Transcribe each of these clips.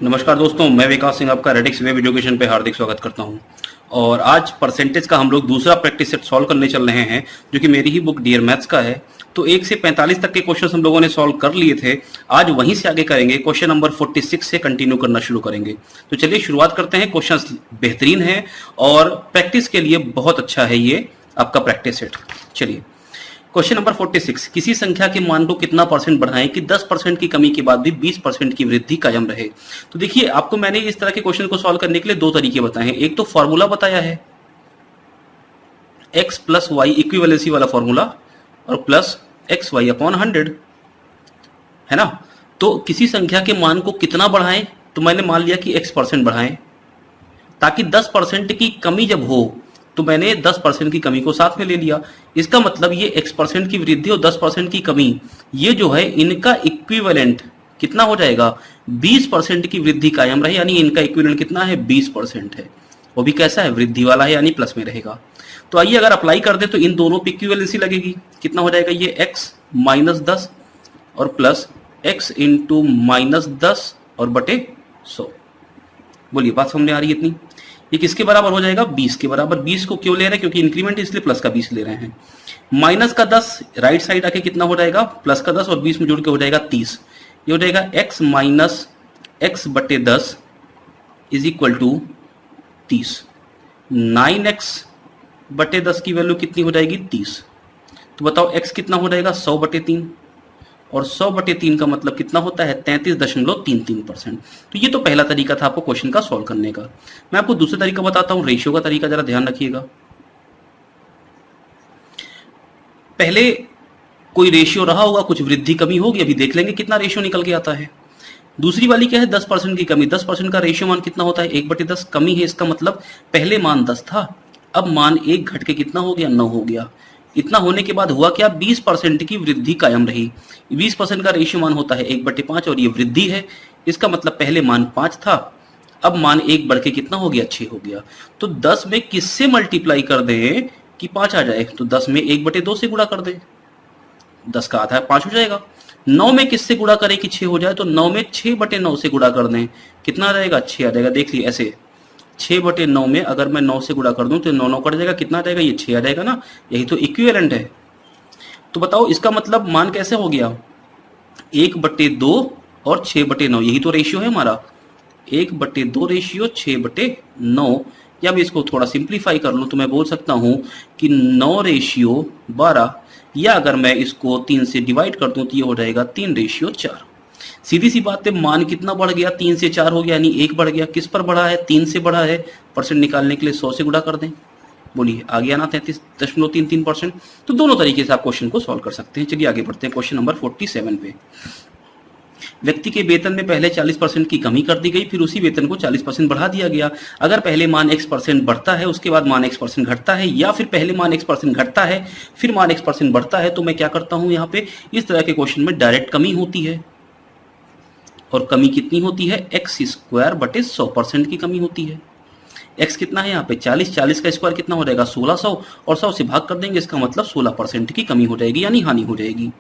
नमस्कार दोस्तों, मैं विकास सिंह आपका रेडिक्स वेब एजुकेशन पे हार्दिक स्वागत करता हूं। और आज परसेंटेज का हम लोग दूसरा प्रैक्टिस सेट सॉल्व करने चल रहे हैं, जो कि मेरी ही बुक डियर मैथ्स का है। तो 1 से 45 तक के क्वेश्चन हम लोगों ने सॉल्व कर लिए थे। आज वहीं से आगे करेंगे, क्वेश्चन नंबर 46 से कंटिन्यू करना शुरू करेंगे। तो चलिए शुरुआत करते हैं। क्वेश्चन बेहतरीन है और प्रैक्टिस के लिए बहुत अच्छा है ये आपका प्रैक्टिस सेट। चलिए क्वेश्चन नंबर 46, किसी संख्या के मान को कितना परसेंट बढ़ाएं कि 10% की कमी के बाद भी 20% की वृद्धि कायम रहे। तो देखिए, आपको मैंने इस तरह के क्वेश्चन को सॉल्व करने के लिए दो तरीके बताए हैं। एक तो फॉर्मूला बताया है x प्लस वाई इक्विवेलेंसी वाला फॉर्मूला, और प्लस एक्स वाई अपॉन 100, है ना। तो किसी संख्या के मान को कितना बढ़ाएं, तो मैंने मान लिया कि x% बढ़ाएं, ताकि 10% की कमी जब हो तो मैंने 10% की कमी को साथ में ले लिया। इसका मतलब ये x% की वृद्धि और 10% की कमी, ये जो है इनका इक्विवेलेंट कितना हो जाएगा, 20% की वृद्धि कायम रहे, यानी इनका इक्विवेलेंट कितना है, 20% है। वो भी कैसा है, वृद्धि वाला है, यानी प्लस में रहेगा। तो आइए अगर अप्लाई कर दे तो इन दोनों पे इक्विवेलेंसी लगेगी। कितना हो जाएगा, ये x माइनस 10 और प्लस x इंटू माइनस 10 और बटे 100। बोलिए, बात समझ में आ रही है इतनी। ये किसके बराबर हो जाएगा, 20 के बराबर। 20 को क्यों ले रहे हैं, क्योंकि इंक्रीमेंट इसलिए प्लस का 20 ले रहे हैं। माइनस का 10 राइट साइड आके कितना हो जाएगा, प्लस का 10 और 20 में जुड़ के हो जाएगा 30। ये हो जाएगा x माइनस एक्स बटे 10 इज इक्वल टू 30। 9x बटे 10 की वैल्यू कितनी हो जाएगी, 30। तो बताओ x कितना हो जाएगा, 100 बटे 3, और 100 बटे 3 का मतलब कितना होता है, 33.33%। तो ये तो पहला तरीका था आपको क्वेश्चन का सॉल्व करने का। मैं आपको दूसरा तरीका बताता हूं, रेशियो का तरीका, जरा ध्यान रखिएगा। पहले कोई रेशियो रहा होगा, कुछ वृद्धि कमी होगी, अभी देख लेंगे कितना रेशियो निकल के आता है। दूसरी वाली क्या है, 10% की कमी। 10% का रेशियो मान कितना होता है, 1/10। कमी है, इसका मतलब पहले मान 10 था, अब मान 1 घट के कितना हो गया, 9 हो गया। इतना होने के बाद हुआ क्या, 20% की वृद्धि कायम रही। 20% का रेशियो मान होता है 1/5 और ये वृद्धि है। इसका मतलब पहले मान 5 था, अब मान 1 बढ़ के कितना हो गया, 6 हो गया। तो 10 में किससे मल्टीप्लाई कर दें कि 5 आ जाए, तो 10 में 1/2 से गुणा कर दें, 10 का आधा 5 हो जाएगा। 9 में किससे गुणा करें कि 6 हो जाए, तो 9 में 6/9 से गुणा कर दें, कितना आ जाएगा, 6 आ जाएगा। देख लिए ऐसे, 6/9 में अगर मैं 9 से गुणा कर दूं तो 9 कट जाएगा, कितना आ जाएगा, ये 6 आ जाएगा ना। यही तो इक्विवेलेंट है। तो बताओ इसका मतलब मान कैसे हो गया, 1/2 और 6/9, यही तो रेशियो है हमारा। 1/2 रेशियो 6/9, या मैं इसको थोड़ा सिंप्लीफाई कर लूं तो मैं बोल सकता हूं कि 9/12, या अगर मैं इसको 3 से डिवाइड कर दूं तो ये हो जाएगा 3/4। सीधी सी बात है, मान कितना बढ़ गया, 3 से 4 हो गया, यानी 1 बढ़ गया। किस पर बढ़ा है, 3 से बढ़ा है। परसेंट निकालने के लिए 100 से गुणा कर दें। बोलिए, आ गया ना 33.33%। तो दोनों तरीके से आप क्वेश्चन को सॉल्व कर सकते हैं। चलिए आगे बढ़ते हैं क्वेश्चन नंबर 47 पे। व्यक्ति के वेतन में पहले 40% की कमी कर दी गई, फिर उसी वेतन को 40% बढ़ा दिया गया। अगर पहले मान x% बढ़ता है, उसके बाद मान x% घटता है, या फिर पहले मान x% घटता है फिर मान x% बढ़ता है, तो मैं क्या करता हूं, यहाँ पे इस तरह के क्वेश्चन में डायरेक्ट कमी होती है। और कमी कितनी होती है, x² बटे 100% की कमी होती है। x कितना है यहाँ पे, 40। 40 का स्क्वायर कितना हो जाएगा, 1600, और 100 से भाग कर देंगे, इसका मतलब 16% की कमी हो जाएगी, यानी हानि हो जाएगी।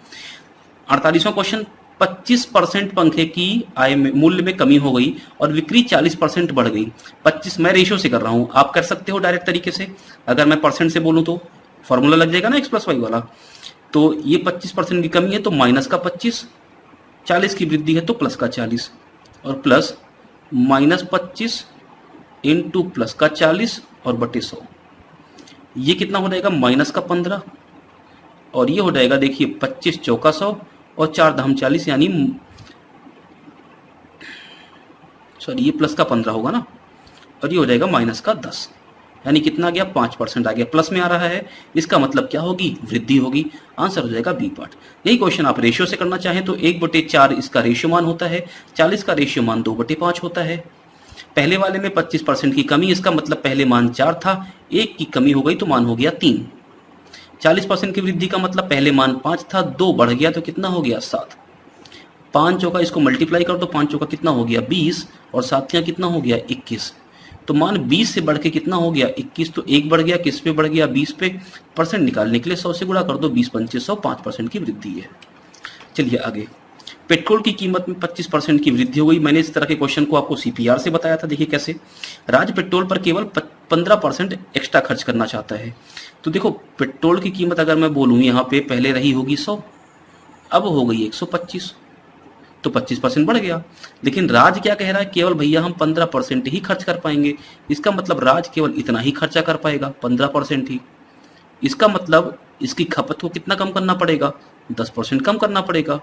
48वां क्वेश्चन, 25% पंखे की आय में मूल्य में कमी हो गई और बिक्री 40% बढ़ गई। 25 मैं रेशियो से कर रहा हूं, आप कर सकते हो डायरेक्ट तरीके से। अगर मैं परसेंट से बोलूं तो फॉर्मूला लग जाएगा ना x प्लस वाई वाला। तो ये 25% की कमी है तो माइनस का 25, 40 की वृद्धि है तो प्लस का 40, और प्लस -25 इंटू प्लस का 40 और बटे 100। ये कितना हो जाएगा, माइनस का 15, और ये हो जाएगा, देखिए 25 चौका 100 और 4 धाम 40, यानी सॉरी ये प्लस का 15 होगा ना, और ये हो जाएगा माइनस का 10, यानी कितना आ गया, 5% आ गया। प्लस में आ रहा है, इसका मतलब क्या होगी, वृद्धि होगी। आंसर हो जाएगा बी पार्ट। यही क्वेश्चन आप रेशियो से करना चाहें तो 1/4 इसका रेशियो मान होता है, 40 का रेशियो मान 2/5 होता है। पहले वाले में 25% की कमी, इसका मतलब पहले मान 4 था, 1 की कमी हो गई तो मान हो गया 3। 40% की वृद्धि का मतलब पहले मान 5 था, 2 बढ़ गया तो कितना हो गया, 7। 5 चौका इसको मल्टीप्लाई कर दो, 5 चौका कितना हो गया, 20, और 7 कितना हो गया, 21। तो मान 20 से बढ़ के कितना हो गया, 21। तो 1 बढ़ गया, किस पे बढ़ गया, 20 पे। परसेंट निकालने के लिए 100 से गुणा कर दो, 20 पंचे 100, 5% की वृद्धि है। चलिए आगे, पेट्रोल की कीमत में 25% की वृद्धि हो गई। मैंने इस तरह के क्वेश्चन को आपको सीपीआर से बताया था। देखिए कैसे, राज्य पेट्रोल पर केवल 15% एक्स्ट्रा खर्च करना चाहता है। तो देखो पेट्रोल की कीमत अगर मैं बोलूं यहाँ पे पहले रही होगी 100, अब हो गई 125, तो 25% बढ़ गया। लेकिन राज्य क्या कह रहा है, केवल भैया हम 15% ही खर्च कर पाएंगे। इसका मतलब राज्य केवल इतना ही खर्चा कर पाएगा, 15% ही। इसका मतलब इसकी खपत को कितना कम करना पड़ेगा, 10% कम करना पड़ेगा।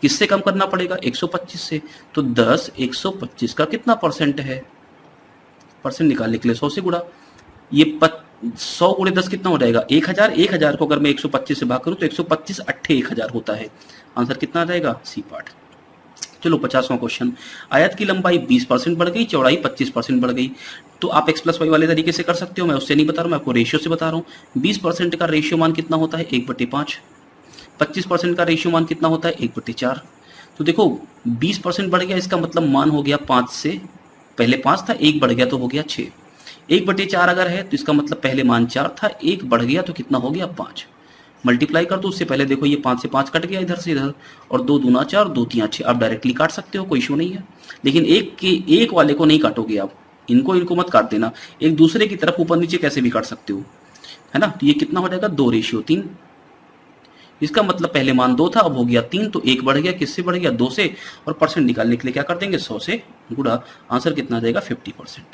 किससे कम करना पड़ेगा, 125 से। तो 10 125 का कितना परसेंट है, परसेंट निकालने के लिए 100 से गुणा। ये 100 गुणे 10 कितना हो जाएगा, 1000। 1000 को अगर मैं 125 से भाग करूं तो 125 अट्ठे 1000 होता है। आंसर कितना आ जाएगा, सी पार्ट। चलो 50वां क्वेश्चन, आयत की लंबाई 20% बढ़ गई, चौड़ाई 25% बढ़ गई। तो आप x प्लस वाई वाले तरीके से कर सकते हो, मैं उससे नहीं बता रहा हूं, मैं आपको रेशियो से बता रहा हूं। 20% का रेशियो मान कितना होता है, 1/5। 25% का रेशियो मान कितना होता है, 1/4। तो देखो 20% बढ़ गया, इसका मतलब मान हो गया 5 से, पहले 5 था, 1 बढ़ गया तो हो गया 6। 1/4 अगर है तो इसका मतलब पहले मान 4 था, 1 बढ़ गया तो कितना हो गया, 5। मल्टीप्लाई कर दो, उससे पहले देखो ये 5 से 5 कट गया इधर से इधर, और 2 दूना 4, 2 3 6। आप डायरेक्टली काट सकते हो, कोई इशू नहीं है। लेकिन एक वाले को नहीं काटोगे आप, इनको मत काट देना। एक दूसरे की तरफ ऊपर नीचे कैसे भी काट सकते हो, है ना। तो ये कितना हो जाएगा, 2:3। इसका मतलब पहले मान 2 था, अब हो गया 3, तो 1 बढ़ गया, किससे बढ़ गया, 2 से। और परसेंट निकालने के लिए क्या कर देंगे, 100 से गुणा। आंसर कितना आ जाएगा, 50%।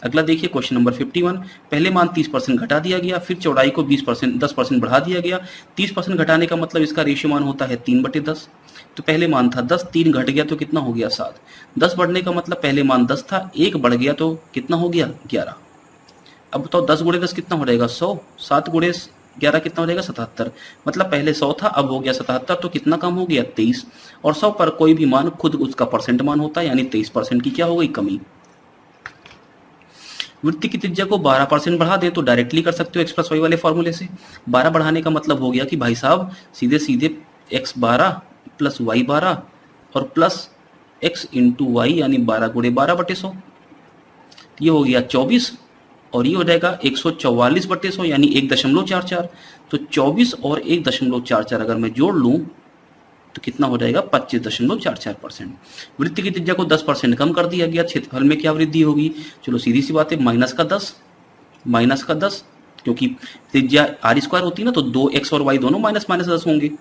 अगला देखिए क्वेश्चन नंबर 51, पहले मान 30% घटा दिया गया, फिर चौड़ाई को 10% बढ़ा दिया गया। 30% घटाने का मतलब इसका रेशियो मान होता है 3/10। तो पहले मान था 10, 3 घट गया तो कितना हो गया, 7। 10 बढ़ने का मतलब पहले मान 10 था, 1 बढ़ गया तो कितना हो गया, 11। अब बताओ 10 गुणे 10 कितना हो जाएगा, 100। 7 गुणे 11 कितना हो जाएगा, 77। मतलब पहले 100 था, अब हो गया 77, तो कितना कम हो गया, 23। और 100 पर कोई भी मान खुद उसका परसेंट मान होता है, यानी 23% की क्या हो गई, कमी। वृत्त की त्रिज्या को 12% बढ़ा दें तो डायरेक्टली कर सकते हो x प्लस वाई वाले फॉर्मूले से। 12 बढ़ाने का मतलब हो गया कि भाई साहब सीधे सीधे x12 प्लस y12 और प्लस x इंटू वाई, यानी 12 गुणे 12/100। ये हो गया 24, और ये हो जाएगा 144/100, यानी 1.44। तो 24 और 1.44 अगर मैं जोड़ लूं तो कितना हो जाएगा, 25.44%। वृत्त की त्रिज्या को 10% कम कर दिया गया, क्षेत्रफल में क्या वृद्धि होगी। चलो सीधी सी बात है, -10, क्योंकि त्रिज्या r² होती है ना, तो 2x और y दोनों -10 होंगे,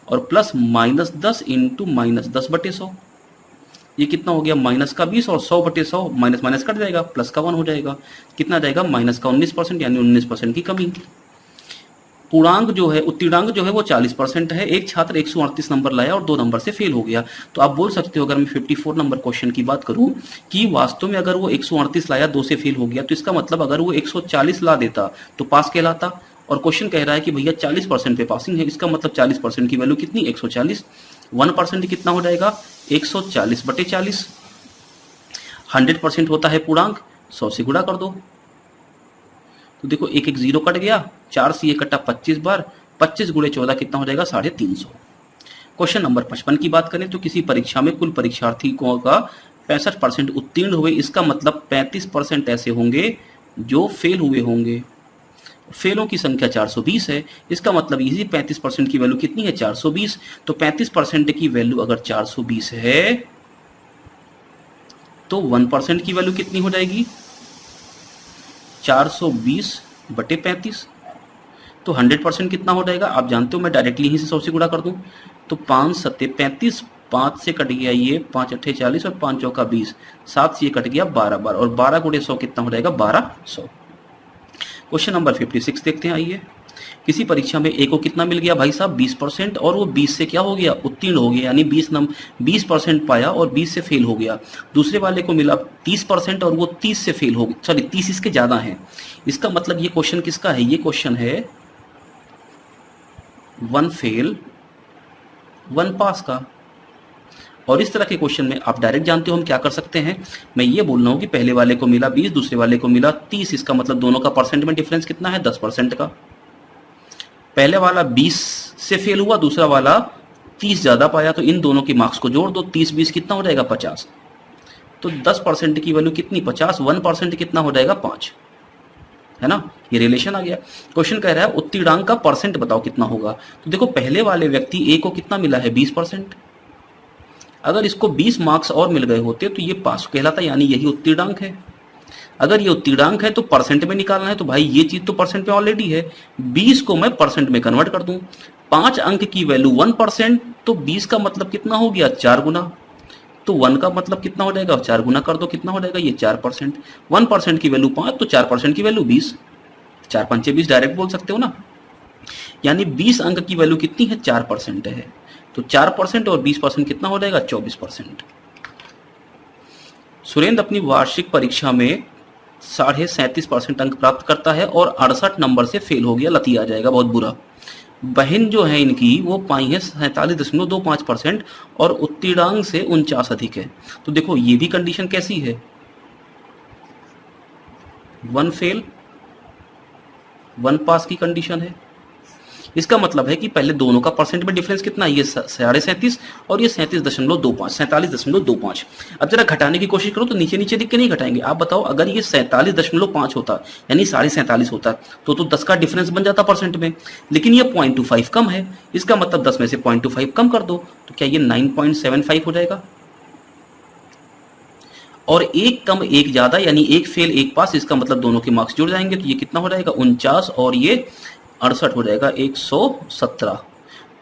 और प्लस -10 इंटू -10/100। ये कितना हो गया, -20, और 100/100 माइनस कट जाएगा, प्लस का 1 हो जाएगा। कितना जाएगा, -19%, यानी 19% की कमी। पूर्णांक जो है, उत्तीर्णांक जो है वो 40% है। एक छात्र 138 नंबर लाया और 2 नंबर से फेल हो गया। तो आप बोल सकते हो, अगर मैं 54 नंबर क्वेश्चन की बात करूं, कि वास्तव में अगर वो 138 लाया, 2 से फेल हो गया, तो इसका मतलब अगर वो 140 ला देता तो पास कहलाता। और क्वेश्चन कह रहा है कि भैया 40% पे पासिंग है, इसका मतलब 40% की वैल्यू कितनी, 140। 1% कितना हो जाएगा, 140/40। 100% होता है पूर्णांक, 100 से गुणा कर दो। तो देखो 1 0 कट गया, 4 से ये कटा 25 बार, 25 गुणे 14 कितना हो जाएगा, 350। क्वेश्चन नंबर 55 की बात करें तो किसी परीक्षा में कुल परीक्षार्थियों का 65% उत्तीर्ण हुए, इसका मतलब 35% ऐसे होंगे जो फेल हुए होंगे। फेलों की संख्या 420 है, इसका मतलब इसी 35% की वैल्यू कितनी है, 420। तो 35% की वैल्यू अगर 420 है तो 1% की वैल्यू कितनी हो जाएगी, 420/35। तो 100% कितना हो जाएगा, आप जानते हो, मैं डायरेक्टली यहीं से 100 से गुणा कर दूं। तो 5 7 35, 5 से कट गया ये 5 8 40, और 5 चौका 20, 7 से ये कट गया 12 बार, और 12 गुणे 100 कितना हो जाएगा, 1200। क्वेश्चन नंबर 56 देखते हैं, आइए। किसी परीक्षा में ए को कितना मिल गया भाई साहब, 20%, और वो 20 से क्या हो गया, उत्तीर्ण हो गया, यानी 20% पाया और 20 से फेल हो गया। दूसरे वाले को मिला 30% और वो 30 से फेल हो गया, सॉरी 30 इसके ज्यादा है। इसका मतलब ये क्वेश्चन किसका है, ये क्वेश्चन है 1 फेल 1 पास का। और इस तरह के क्वेश्चन में आप डायरेक्ट जानते हो हम क्या कर सकते हैं, मैं ये बोल रहा हूं कि पहले वाले को मिला 20, दूसरे वाले को मिला 30, इसका मतलब दोनों का परसेंट में डिफरेंस कितना है, 10% का। पहले वाला 20 से फेल हुआ, दूसरा वाला 30 ज्यादा पाया, तो इन दोनों के मार्क्स को जोड़ दो, 30 20 कितना हो जाएगा, 50। तो 10% की वैल्यू कितनी, 50, 1% कितना हो जाएगा, 5, है ना। ये रिलेशन आ गया। क्वेश्चन कह रहा है उत्तीर्णांक का परसेंट बताओ कितना होगा। तो देखो पहले वाले व्यक्ति ए को कितना मिला है, 20%, अगर इसको 20 मार्क्स और मिल गए होते तो ये पास कहलाता, यानी यही उत्तीर्णांक है। अगर ये उत्तीर्णांक है तो परसेंट में निकालना है, तो भाई ये चीज तो परसेंट में ऑलरेडी है, 20 को मैं परसेंट में कन्वर्ट कर दूं। 5 अंक की वैल्यू 1%, तो 20 का मतलब कितना हो गया, 4 गुना। तो 1 का मतलब कितना हो जाएगा, 4 गुना कर दो, कितना हो जाएगा ये 4%। 1% की वैल्यू 5, तो 4% की वैल्यू 20, 4 पंचे 20 डायरेक्ट बोल सकते हो ना। यानी 20 अंक की वैल्यू कितनी है, 4% है। तो 4% और 20% कितना हो जाएगा, 24%। सुरेंद्र अपनी वार्षिक परीक्षा में 37.5% अंक प्राप्त करता है और 68 नंबर से फेल हो गया, लती आ जाएगा, बहुत बुरा। बहन जो है इनकी वो पाई है 47.25% और उत्तीर्णांक से 49 अधिक है। तो देखो ये भी कंडीशन कैसी है, 1 फेल 1 पास की कंडीशन है। इसका मतलब है कि पहले दोनों का परसेंट में डिफरेंस कितना है, ये 37.5 और ये 37.25, 47.25। अब जरा घटाने की कोशिश करो तो नीचे नीचे लिख के नहीं घटाएंगे। आप बताओ अगर ये 47.5 होता यानी 47.5 होता तो 10 का डिफरेंस बन जाता परसेंट में, लेकिन ये 0.25 कम है। इसका मतलब 10 में से 0.25 कम कर दो, तो क्या ये 9.75 हो जाएगा। और एक कम एक ज्यादा, यानी एक फेल एक पास, इसका मतलब दोनों के मार्क्स जुड़ जाएंगे, तो ये कितना हो जाएगा 49 और ये 68 हो जाएगा 117।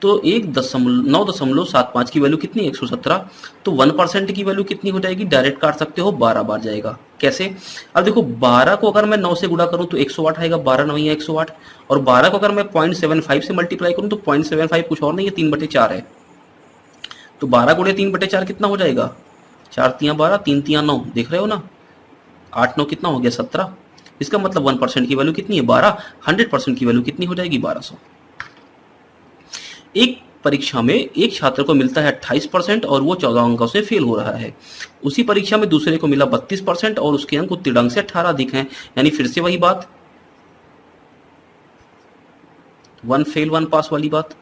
तो 9.75 की वैल्यू कितनी, 117। तो 1% की वैल्यू कितनी हो जाएगी, डायरेक्ट काट सकते हो, 12 बार जाएगा। कैसे, अब देखो 12 को अगर मैं 9 से गुणा करूं तो 108 आएगा, 12 9 या 108। और 12 को अगर मैं 0.75 से मल्टीप्लाई करूं तो 0.75 कुछ और नहीं है, 3/4 है। तो 12 गुणे 3/4 कितना हो जाएगा, 4 तियां 12, 3 तियां 9, देख रहे हो ना, 8 9 कितना हो गया 17। इसका मतलब 1% की वैल्यू कितनी है, 12। 100% की वैल्यू कितनी हो जाएगी, 1200। एक परीक्षा में एक छात्र को मिलता है 28% और वो 14 अंकों से फेल हो रहा है। उसी परीक्षा में दूसरे को मिला 32% और उसके अंक उत्तीर्णांक से 18 अधिक हैं। यानी फिर से वही बात, 1 फेल 1 पास वाली बात।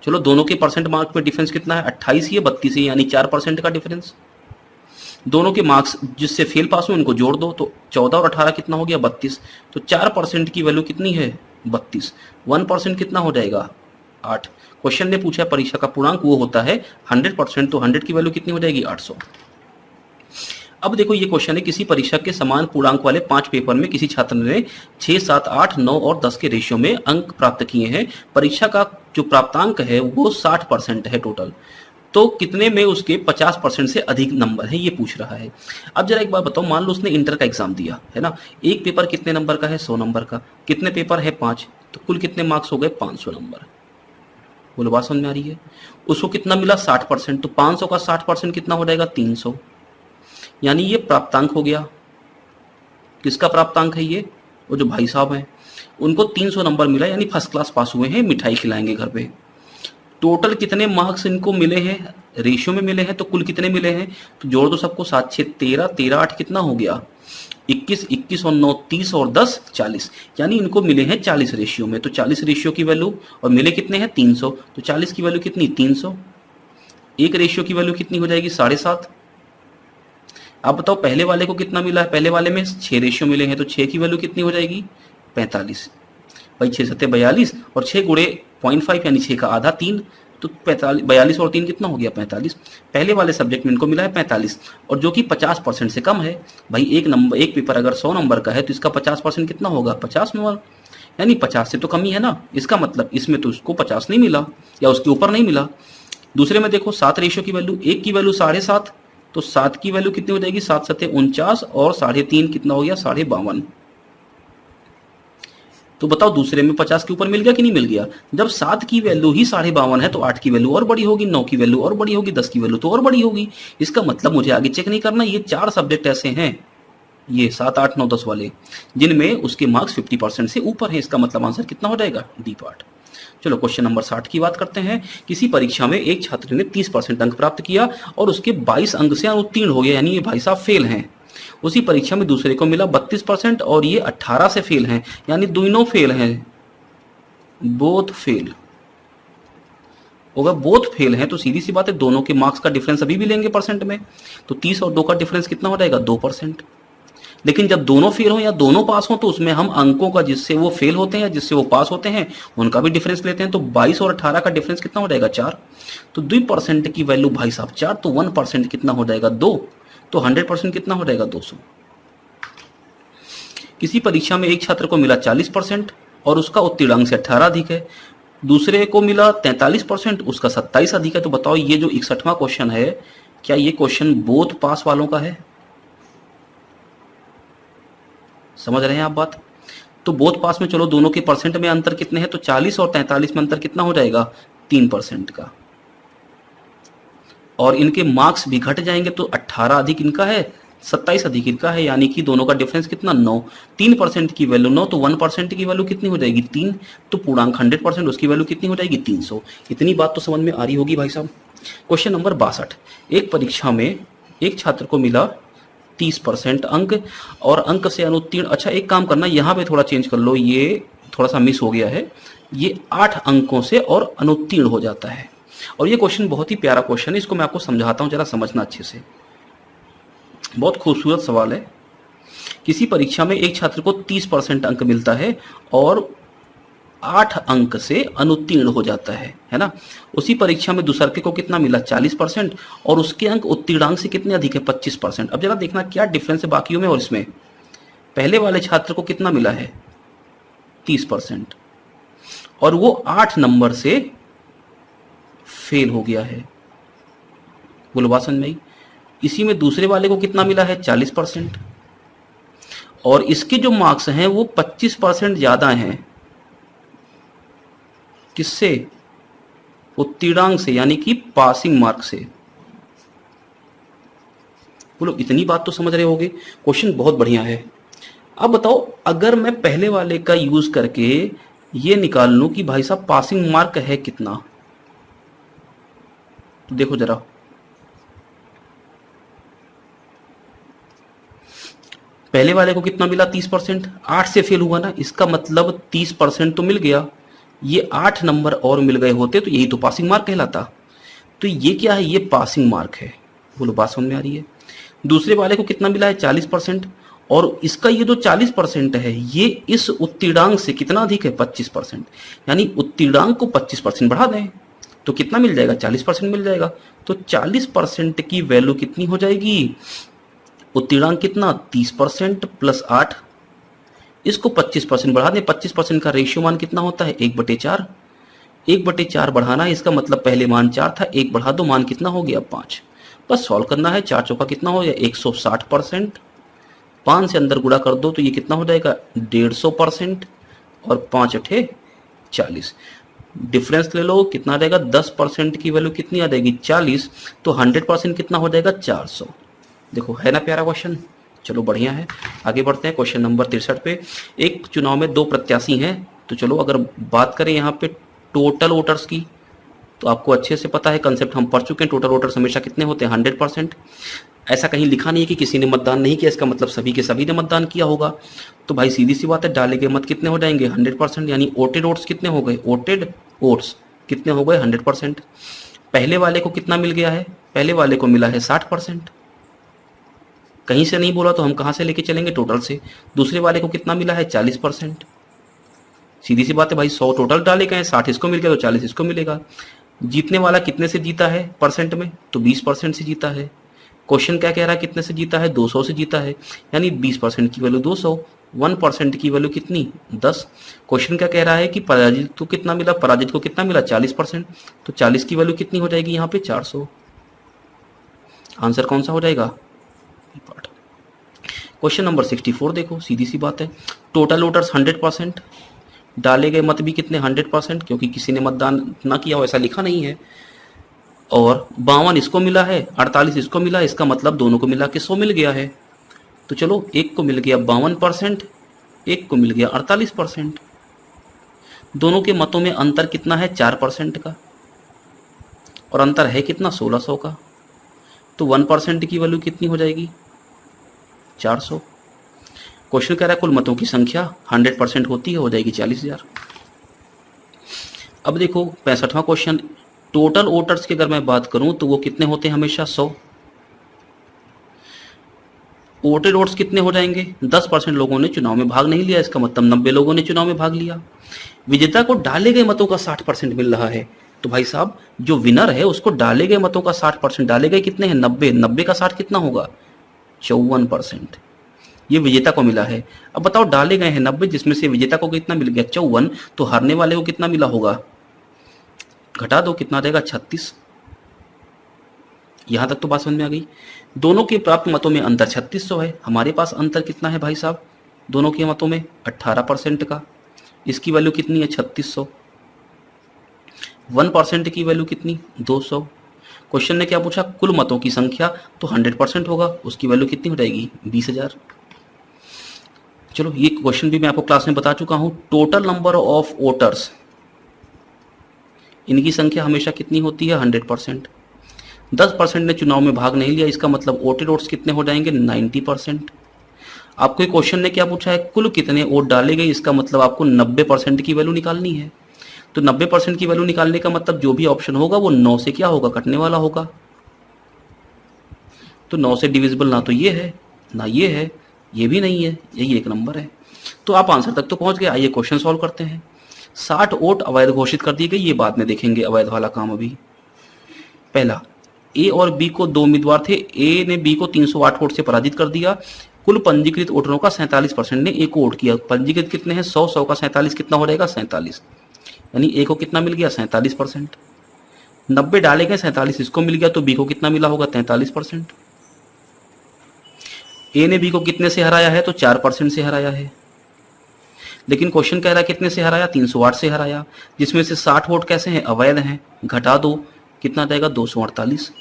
चलो दोनों के परसेंट मार्क में डिफरेंस कितना है, 28 है 32 है, यानी 4% का डिफरेंस। दोनों के मार्क्स जिससे फेल पास हुए उनको जोड़ दो, तो 14 और 18 कितना हो गया, 32। तो 4% की वैल्यू कितनी है, 32। 1% कितना हो जाएगा, 8। क्वेश्चन ने पूछा परीक्षा का पूर्णांक वो होता है 100%, तो 100 की वैल्यू कितनी हो जाएगी, 800। अब देखो ये क्वेश्चन है, किसी परीक्षा के समान पूर्णांक वाले 5 पेपर में किसी छात्र ने 6, 7, 8, 9 और 10 के रेशियो में अंक प्राप्त किए हैं। परीक्षा का जो प्राप्तांक है वो 60% है टोटल, तो कितने में उसके 50% से अधिक नंबर है, ये पूछ रहा है। अब जरा एक बात बताओ, मान लो उसने इंटर का एग्जाम दिया है ना, एक पेपर कितने नंबर का है, 100 नंबर का, कितने पेपर है 5, तो कुल कितने मार्क्स हो गए, 500 नंबर। बोलो बात समझ में आ रही है। उसको कितना मिला, 60%, तो 500 का 60% कितना हो जाएगा, 300। यानी ये प्राप्तांक हो गया। किसका प्राप्तांक है ये, वो जो भाई साहब हैं उनको 300 नंबर मिला, यानी फर्स्ट क्लास पास हुए हैं, मिठाई खिलाएंगे घर पे। टोटल कितने मार्क्स इनको मिले हैं, रेशियो में मिले हैं, तो कुल कितने मिले हैं, तो जोड़ दो सबको, 7 6 13, 13 8 कितना हो गया, 21, 21 और 9 30 और 10 40, यानी इनको मिले हैं 40 रेशियो में। तो 40 रेशियो की वैल्यू, और मिले कितने हैं 300, तो 40 की वैल्यू कितनी, 300। एक रेशियो की वैल्यू कितनी हो जाएगी, 7.5। आप बताओ पहले वाले को कितना मिला है, पहले वाले में 6 रेशियो मिले हैं, तो 6 की वैल्यू कितनी हो जाएगी, 45। भाई 6 7 42 और 6 गुणे 0.5 यानी 6 का आधा 3, तो 42 और 3 कितना हो गया, 45। पहले वाले सब्जेक्ट में इनको मिला है 45, और जो कि 50% से कम है। भाई एक पेपर अगर 100 नंबर का है तो इसका 50% कितना होगा, 50 नंबर, यानी 50 से तो कम ही है ना। इसका मतलब इसमें तो उसको 50 नहीं मिला या उसके ऊपर नहीं मिला। दूसरे में देखो 7 रेशियो की वैल्यू, एक की वैल्यू 7.5, तो 7 की वैल्यू कितनी हो जाएगी, 7 7 49 और 3.5 कितना हो गया, 52। तो बताओ दूसरे में 50 के ऊपर मिल गया कि नहीं मिल गया। जब 7 की वैल्यू ही 52 है तो 8 की वैल्यू और बड़ी होगी, 9 की वैल्यू और बड़ी होगी, 10 की वैल्यू तो और बड़ी होगी। इसका मतलब मुझे आगे चेक नहीं करना, ये 4 सब्जेक्ट ऐसे हैं, ये 7 8 9 10 वाले, जिनमें उसके मार्क्स 50% से ऊपर है। इसका मतलब आंसर कितना हो जाएगा, डी पार्ट। चलो क्वेश्चन नंबर 60 की बात करते हैं। किसी परीक्षा में एक छात्र ने 30% अंक प्राप्त किया और उसके 22 अंक से अनुत्तीर्ण हो गया, यानी ये भाई साहब फेल हैं। उसी परीक्षा में दूसरे को मिला 32% और ये 18 से फेल हैं, यानी दोनों फेल हैं, बोथ फेल। अगर बोथ फेल हैं तो सीधी सी बात है दोनों के मार्क्स का डिफरेंस अभी भी लेंगे परसेंट में, तो 30 और 2 का डिफरेंस कितना हो जाएगा, 2%। लेकिन जब दोनों फेल हो या दोनों पास हो तो उसमें हम अंकों का जिससे वो फेल होते हैं या जिससे वो पास होते हैं उनका भी डिफरेंस लेते हैं। तो 22 और 18 का डिफरेंस कितना हो जाएगा 4। तो 2% की वैल्यू भाई साहब 4, तो 1% कितना हो जाएगा 2। तो 100% कितना हो जाएगा 200। किसी परीक्षा में एक छात्र को मिला 40% और उसका उत्तीर्णांक से 18 अधिक है, दूसरे को मिला 43%, उसका 27 अधिक है। तो बताओ ये जो 61वां क्वेश्चन है, क्या ये क्वेश्चन बोथ पास वालों का है? समझ रहे हैं आप बात? तो बोथ पास में चलो दोनों के परसेंट में अंतर कितने हैं, तो 40 और 43 में अंतर कितना हो जाएगा 3% का। और इनके मार्क्स भी घट जाएंगे, तो 18 अधिक इनका है 27 अधिक इनका है, यानी कि दोनों का डिफरेंस कितना 9। 3% की वैल्यू 9, तो 1% की वैल्यू कितनी हो जाएगी 3। तो पूर्णांक 100% उसकी वैल्यू कितनी हो जाएगी 300। इतनी बात तो समझ में आ रही होगी भाई साहब। क्वेश्चन नंबर 62, एक परीक्षा में एक छात्र को मिला 30% अंक और अंक से अनुत्तीर्ण। अच्छा एक काम करना, यहाँ पे थोड़ा चेंज कर लो, ये थोड़ा सा मिस हो गया है, ये 8 अंकों से और अनुत्तीर्ण हो जाता है। और ये क्वेश्चन बहुत ही प्यारा क्वेश्चन है, इसको मैं आपको समझाता हूँ, जरा समझना अच्छे से। बहुत खूबसूरत सवाल है। किसी परीक्षा में एक छात्र को 30% अंक मिलता है और 8 अंक से अनुत्तीर्ण हो जाता है ना। उसी परीक्षा में दूसरे को कितना मिला 40% और उसके अंक उत्तीर्णांक से कितने अधिक है 25%। अब जरा देखना क्या डिफरेंस है बाकियों में और इसमें। पहले वाले छात्र को कितना मिला है 30% और वो 8 नंबर से फेल हो गया है। बोलो बात समझ में आई? इसी में दूसरे वाले को कितना मिला है 40% और इसके जो मार्क्स हैं वो 25% ज्यादा हैं। किससे? उत्तीर्णांक से, यानी कि पासिंग मार्क से। बोलो इतनी बात तो समझ रहे होगे। क्वेश्चन बहुत बढ़िया है। अब बताओ अगर मैं पहले वाले का यूज करके ये निकाल लूं कि भाई साहब पासिंग मार्क है कितना, तो देखो जरा, पहले वाले को कितना मिला 30%, 8 से फेल हुआ ना, इसका मतलब 30% तो मिल गया, ये 8 नंबर और मिल गए होते तो यही तो पासिंग मार्क कहलाता। तो ये क्या है, ये पासिंग मार्क है। बोलो बात समझ में आ रही है? दूसरे वाले को कितना मिला है 40% और इसका ये जो 40% है ये इस उत्तीर्णांक से कितना अधिक है 25%, यानी उत्तीर्णांक को 25% बढ़ा दें तो कितना मिल जाएगा 40% मिल जाएगा। तो 40% की वैल्यू कितनी हो जाएगी, उत्तीर्णांक कितना 30% प्लस 8, इसको 25% बढ़ा दें। 25% का रेशियो मान कितना होता है 1/4। 1/4 बढ़ाना है, इसका मतलब पहले मान 4 था, 1 बढ़ा दो, मान कितना हो गया 5। बस सॉल्व करना है। 4 चौका कितना हो गया 160%, 5 से अंदर गुणा कर दो तो ये कितना हो जाएगा 150% और 5 अठे 40। डिफरेंस ले लो कितना आ जाएगा 10% की वैल्यू कितनी आ जाएगी 40, तो 100% कितना हो जाएगा 400। देखो है ना प्यारा क्वेश्चन। चलो बढ़िया है, आगे बढ़ते हैं क्वेश्चन नंबर 63 पे। एक चुनाव में 2 प्रत्याशी हैं, तो चलो अगर बात करें यहाँ पे टोटल वोटर्स की, तो आपको अच्छे से पता है कंसेप्ट, हम पढ़ चुके हैं। टोटल वोटर्स हमेशा कितने होते हैं 100%। ऐसा कहीं लिखा नहीं है कि किसी ने मतदान नहीं किया, इसका मतलब सभी के सभी ने मतदान किया होगा। तो भाई सीधी सी बात है, डाले गए मत कितने हो जाएंगे 100%, यानी वोटेड वोट्स कितने हो गए, वोटेड वोट्स कितने हो गए 100%। पहले वाले को कितना मिल गया है, पहले वाले को मिला है 60%। कहीं से नहीं बोला तो हम कहाँ से लेके चलेंगे, टोटल से। दूसरे वाले को कितना मिला है 40%। सीधी सी बात है भाई, 100 टोटल डाले गए, 60 इसको मिल गया तो 40 इसको मिलेगा। जीतने वाला कितने से जीता है परसेंट में, तो 20% से जीता है। क्वेश्चन क्या कह रहा है कितने से जीता है 200 से जीता है, यानी 20% की वैल्यू 200, 1% की वैल्यू कितनी 10। क्वेश्चन क्या कह रहा है कि पराजित को कितना मिला, पराजित को कितना मिला 40%, तो 40 की वैल्यू कितनी हो जाएगी यहाँ पे 400। आंसर कौन सा हो जाएगा। क्वेश्चन नंबर 64 देखो, सीधी सी बात है, टोटल वोटर्स 100%, डाले गए मत भी कितने 100%, क्योंकि किसी ने मतदान ना किया हो ऐसा लिखा नहीं है। और 52 इसको मिला है, 48 इसको मिला है, इसका मतलब दोनों को मिला के 100 मिल गया है। तो चलो एक को मिल गया 52%, एक को मिल गया 48%। दोनों के मतों में अंतर कितना है 4% का, और अंतर है कितना 1600 का। तो 1% की वैल्यू कितनी हो जाएगी 400। क्वेश्चन कह रहा है कुल मतों की संख्या 100% होती है, हो जाएगी 40,000। अब देखो 65वां क्वेश्चन, टोटल वोटर्स की अगर मैं बात करूं तो वो कितने होते हैं हमेशा 100। वोटेड वोट्स कितने हो जाएंगे? 10% लोगों ने चुनाव में भाग नहीं लिया, इसका मतलब 90 लोगों ने चुनाव में भाग लिया। विजेता को डाले गए मतों का 60% मिल रहा है, तो भाई साहब जो विनर है उसको डाले गए मतों का 60%, डाले गए कितने हैं? 90, 90 का 60 कितना होगा? 54%। ये विजेता को मिला है। अब बताओ डाले गए हैं 90, जिसमें से विजेता को कितना मिल गया? 54, तो हारने वाले को कितना मिला होगा? घटा दो, कितना रहेगा? 36। यहां तक तो बात समझ में आ गई। दोनों के प्राप्त मतों में अंतर 3600 है। हमारे पास अंतर कितना है भाई साहब दोनों के मतों में? 18% का। इसकी वैल्यू कितनी है? 3600। 1% की वैल्यू कितनी? 200। क्वेश्चन ने क्या पूछा? कुल मतों की संख्या, तो 100% होगा, उसकी वैल्यू कितनी हो जाएगी? 20,000। चलो ये क्वेश्चन भी मैं आपको क्लास में बता चुका हूं। टोटल नंबर ऑफ वोटर्स, इनकी संख्या हमेशा कितनी होती है? 100%। 10% ने चुनाव में भाग नहीं लिया, इसका मतलब वोटेड वोट्स कितने हो जाएंगे? 90%। आपको एक क्वेश्चन ने क्या पूछा है? कुल कितने वोट डाले गए, इसका मतलब आपको 90% की वैल्यू निकालनी है। तो 90% की वैल्यू निकालने का मतलब जो भी ऑप्शन होगा वो 9 से क्या होगा? कटने वाला होगा। तो 9 से डिविजिबल ना तो ये है ना ये है, ये भी नहीं है, यही एक नंबर है। तो आप आंसर तक तो पहुंच गए। आइए क्वेश्चन सॉल्व करते हैं। 60 वोट अवैध घोषित कर दिए गए, ये बाद में देखेंगे अवैध वाला काम अभी। पहला, ए और बी को दो उम्मीदवार थे, ए ने बी को 308 वोट से पराजित कर दिया। कुल पंजीकृत वोटरों का 47% ने ए को वोट किया। पंजीकृत कितने हैं? 100 का 47 कितना हो जाएगा? 47। यानी ए को कितना मिल गया? 47%। 90 डाले गए, 47 इसको मिल गया, तो बी को कितना मिला होगा? 43%। ए ने बी को कितने से हराया है? तो 4% से हराया है। लेकिन क्वेश्चन कह रहा है कितने से हराया? 308 से हराया, जिसमें से 60 वोट कैसे हैं? अवैध हैं। घटा दो, कितना जाएगा? 248।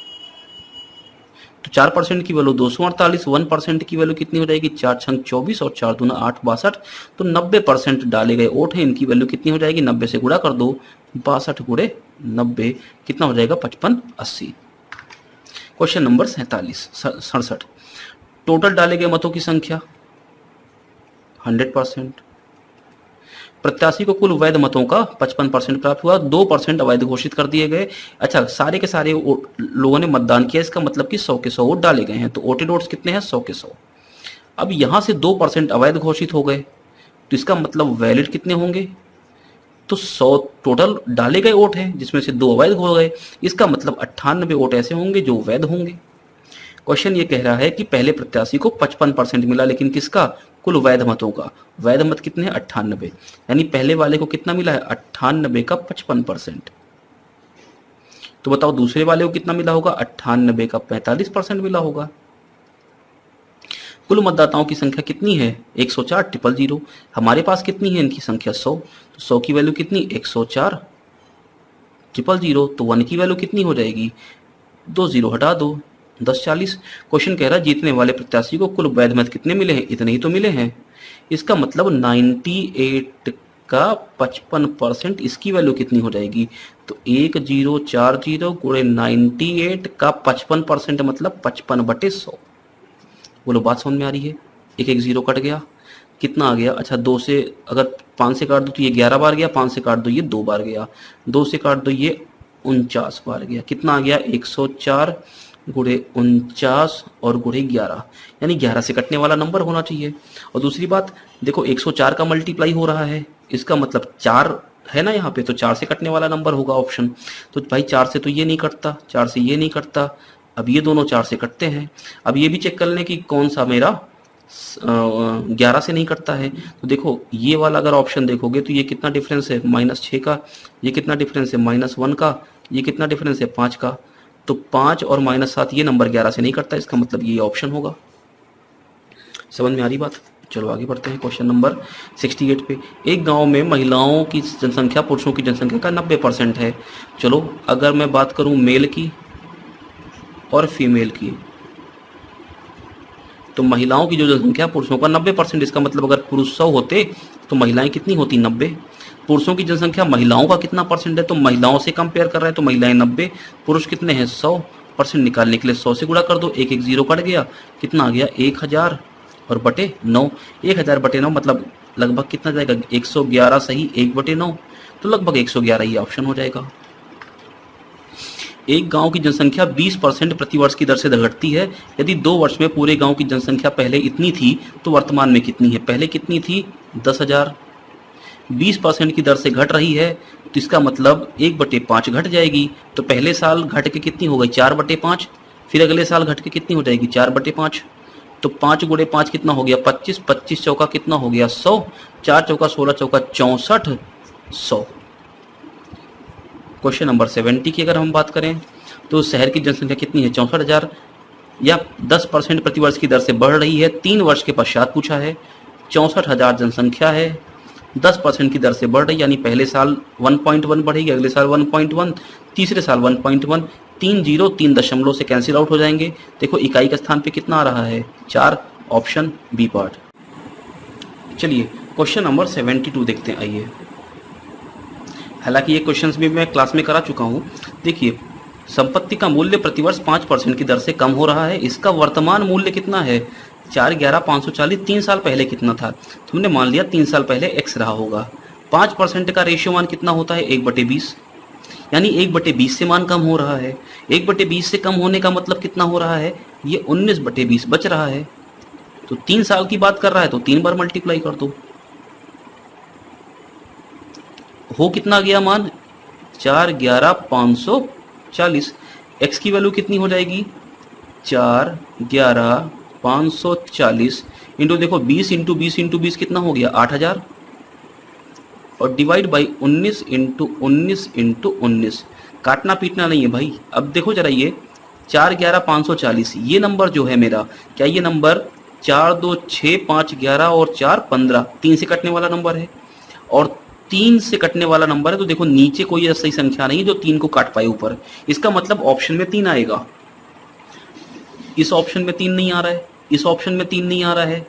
तो 4% की वैल्यू 248, 1% की वैल्यू कितनी हो जाएगी? 4 छंग 24 और 4 दूना 8, 62। तो 90% डाले गए वोट हैं, इनकी वैल्यू कितनी हो जाएगी? 90 से गुणा कर दो, 62 गुणे 90 कितना हो जाएगा? 55, 80। Question number 67। टोटल डाले गए मतों की संख्या 100%। प्रत्याशी को कुल वैध मतों का 55% प्राप्त हुआ, 2% अवैध घोषित कर दिए गए। अच्छा, सारे के सारे लोगों ने मतदान किया, इसका मतलब कि 100 के 100 वोट डाले गए हैं। तो वोटेड वोट्स कितने हैं? 100 के 100। अब यहां से 2% अवैध घोषित हो गए, तो इसका मतलब वैलिड कितने होंगे? तो 100 टोटल डाले गए वोट हैं, जिसमें से 2 अवैध हो गए, इसका मतलब 98 वोट ऐसे होंगे जो वैध होंगे। क्वेश्चन ये कह रहा है कि पहले प्रत्याशी को 55% मिला, लेकिन किसका? कुल वैध मतों का। वैध मत कितने हैं? 98। यानी पहले वाले को कितना मिला है? 98 का 55%। तो बताओ दूसरे वाले को कितना मिला होगा? 98 का 45% मिला होगा। कुल मतदाताओं की संख्या कितनी है? 104 000। हमारे पास कितनी है इनकी संख्या? 100। तो 100 की वैल्यू कितनी? 104 000। तो 1 की वैल्यू कितनी हो जाएगी? 2 0 हटा दो, 10 40। क्वेश्चन कह रहा है जीतने वाले प्रत्याशी को कुल वैध मत कितने मिले हैं? इतने ही तो मिले हैं। इसका मतलब 98 का 55%, इसकी वैल्यू कितनी हो जाएगी? तो 1040 गुणे 98 का 55% मतलब 55/100। बोलो बात समझ में आ रही है? एक एक जीरो कट गया, कितना आ गया? अच्छा, 2 से अगर 5 से काट दो तो ये 11 बार गया, 5 से काट दो ये 2 बार गया, 2 से काट दो ये 49 बार गया। कितना आ गया? 104 गुणे 49 और गुणे 11, यानी 11 से कटने वाला नंबर होना चाहिए। और दूसरी बात देखो, 104 का मल्टीप्लाई हो रहा है, इसका मतलब 4 है ना यहाँ पे, तो 4 से कटने वाला नंबर होगा ऑप्शन। तो भाई 4 से तो ये नहीं कटता, 4 से ये नहीं कटता, अब ये दोनों 4 से कटते हैं। अब ये भी चेक कर लें कि कौन सा मेरा 11 से नहीं कटता है। तो देखो ये वाला अगर ऑप्शन देखोगे तो ये कितना डिफरेंस है? -6 का। ये कितना डिफरेंस है? -1 का। ये कितना डिफरेंस है? 5 का। तो 5 और -7, ये नंबर 11 से नहीं कटता, इसका मतलब ये ऑप्शन होगा। समझ में आ रही बात? चलो आगे बढ़ते हैं क्वेश्चन नंबर 68 पे। एक गांव में महिलाओं की जनसंख्या पुरुषों की जनसंख्या का 90% है। चलो अगर मैं बात करूं मेल की और फीमेल की, तो महिलाओं की जो जनसंख्या पुरुषों का 90%, इसका मतलब अगर पुरुष 100 होते तो महिलाएं कितनी होती? 90। पुरुषों की जनसंख्या महिलाओं का कितना परसेंट है? तो महिलाओं से कंपेयर कर रहे हैं, तो महिलाएं 90, पुरुष कितने हैं? 100%। निकालने के लिए 100 से गुणा कर दो, एक एक जीरो कट गया, कितना आ गया? 1000 और बटे 9। 1000 बटे 9 मतलब लगभग कितना जाएगा? 111 सही 1/9, तो लगभग 111 ही ऑप्शन हो जाएगा। एक गांव की जनसंख्या 20% प्रतिवर्ष की दर से घटती है। यदि 2 वर्ष में पूरे गांव की जनसंख्या पहले इतनी थी तो वर्तमान में कितनी है? पहले कितनी थी? 10,000। 20% की दर से घट रही है तो इसका मतलब 1/5 घट जाएगी। तो पहले साल घट के कितनी हो गई? 4/5। फिर अगले साल घट के कितनी हो जाएगी? 4/5। तो 5 गुणे 5 कितना हो गया? 25। 25 चौका कितना हो गया? 100। 4 चौका 16 चौका 64, 100। क्वेश्चन नंबर 70 की अगर हम बात करें तो शहर की जनसंख्या कितनी है? 64,000 या 10% प्रतिवर्ष की दर से बढ़ रही है। 3 वर्ष के पश्चात पूछा है। 64,000 जनसंख्या है, 10% की दर से बढ़ रही, यानी पहले साल 1.1 बढ़ेगी, अगले साल 1.1, तीसरे साल 1.1। 3 जीरो 3 दशमलव से कैंसिल आउट हो जाएंगे। देखो इकाई के स्थान पे कितना आ रहा है? 4, ऑप्शन बी पार्ट। चलिए क्वेश्चन नंबर 72 देखते हैं। आइए, हालांकि ये क्वेश्चंस भी मैं क्लास में करा चुका हूँ। देखिए, संपत्ति का मूल्य प्रतिवर्ष 5% की दर से कम हो रहा है। इसका वर्तमान मूल्य कितना है? 4,11,540। 3 साल पहले कितना था? तो हमने मान लिया 3 साल पहले x रहा होगा। 5% का रेशियो मान कितना होता है? 1/20, यानी 1/20 से मान कम हो रहा है। 1/20 से कम होने का मतलब कितना हो रहा है? ये 19/20 बच रहा है। तो 3 साल की बात कर रहा है तो 3 बार मल्टीप्लाई कर दो। हो कितना गया मान? 4,11,540। x की वैल्यू कितनी हो जाएगी? 4,11,540 इंटू, देखो 20 इंटू 20 इंटू 20 कितना हो गया? 8,000, और डिवाइड बाई 19 इंटू 19 इंटू 19। काटना पीटना नहीं है भाई। अब देखो जरा, ये 4,11,540 ये नंबर जो है मेरा, क्या ये नंबर 4, 2, 6, 5, 11 और 4, 15 3 से कटने वाला नंबर है? और 3 से कटने वाला नंबर है तो देखो नीचे कोई ऐसी संख्या नहीं है जो 3 को काट पाए ऊपर। इसका मतलब ऑप्शन में 3 आएगा। इस ऑप्शन में 3 नहीं आ रहा है, इस ऑप्शन में 3 नहीं आ रहा है।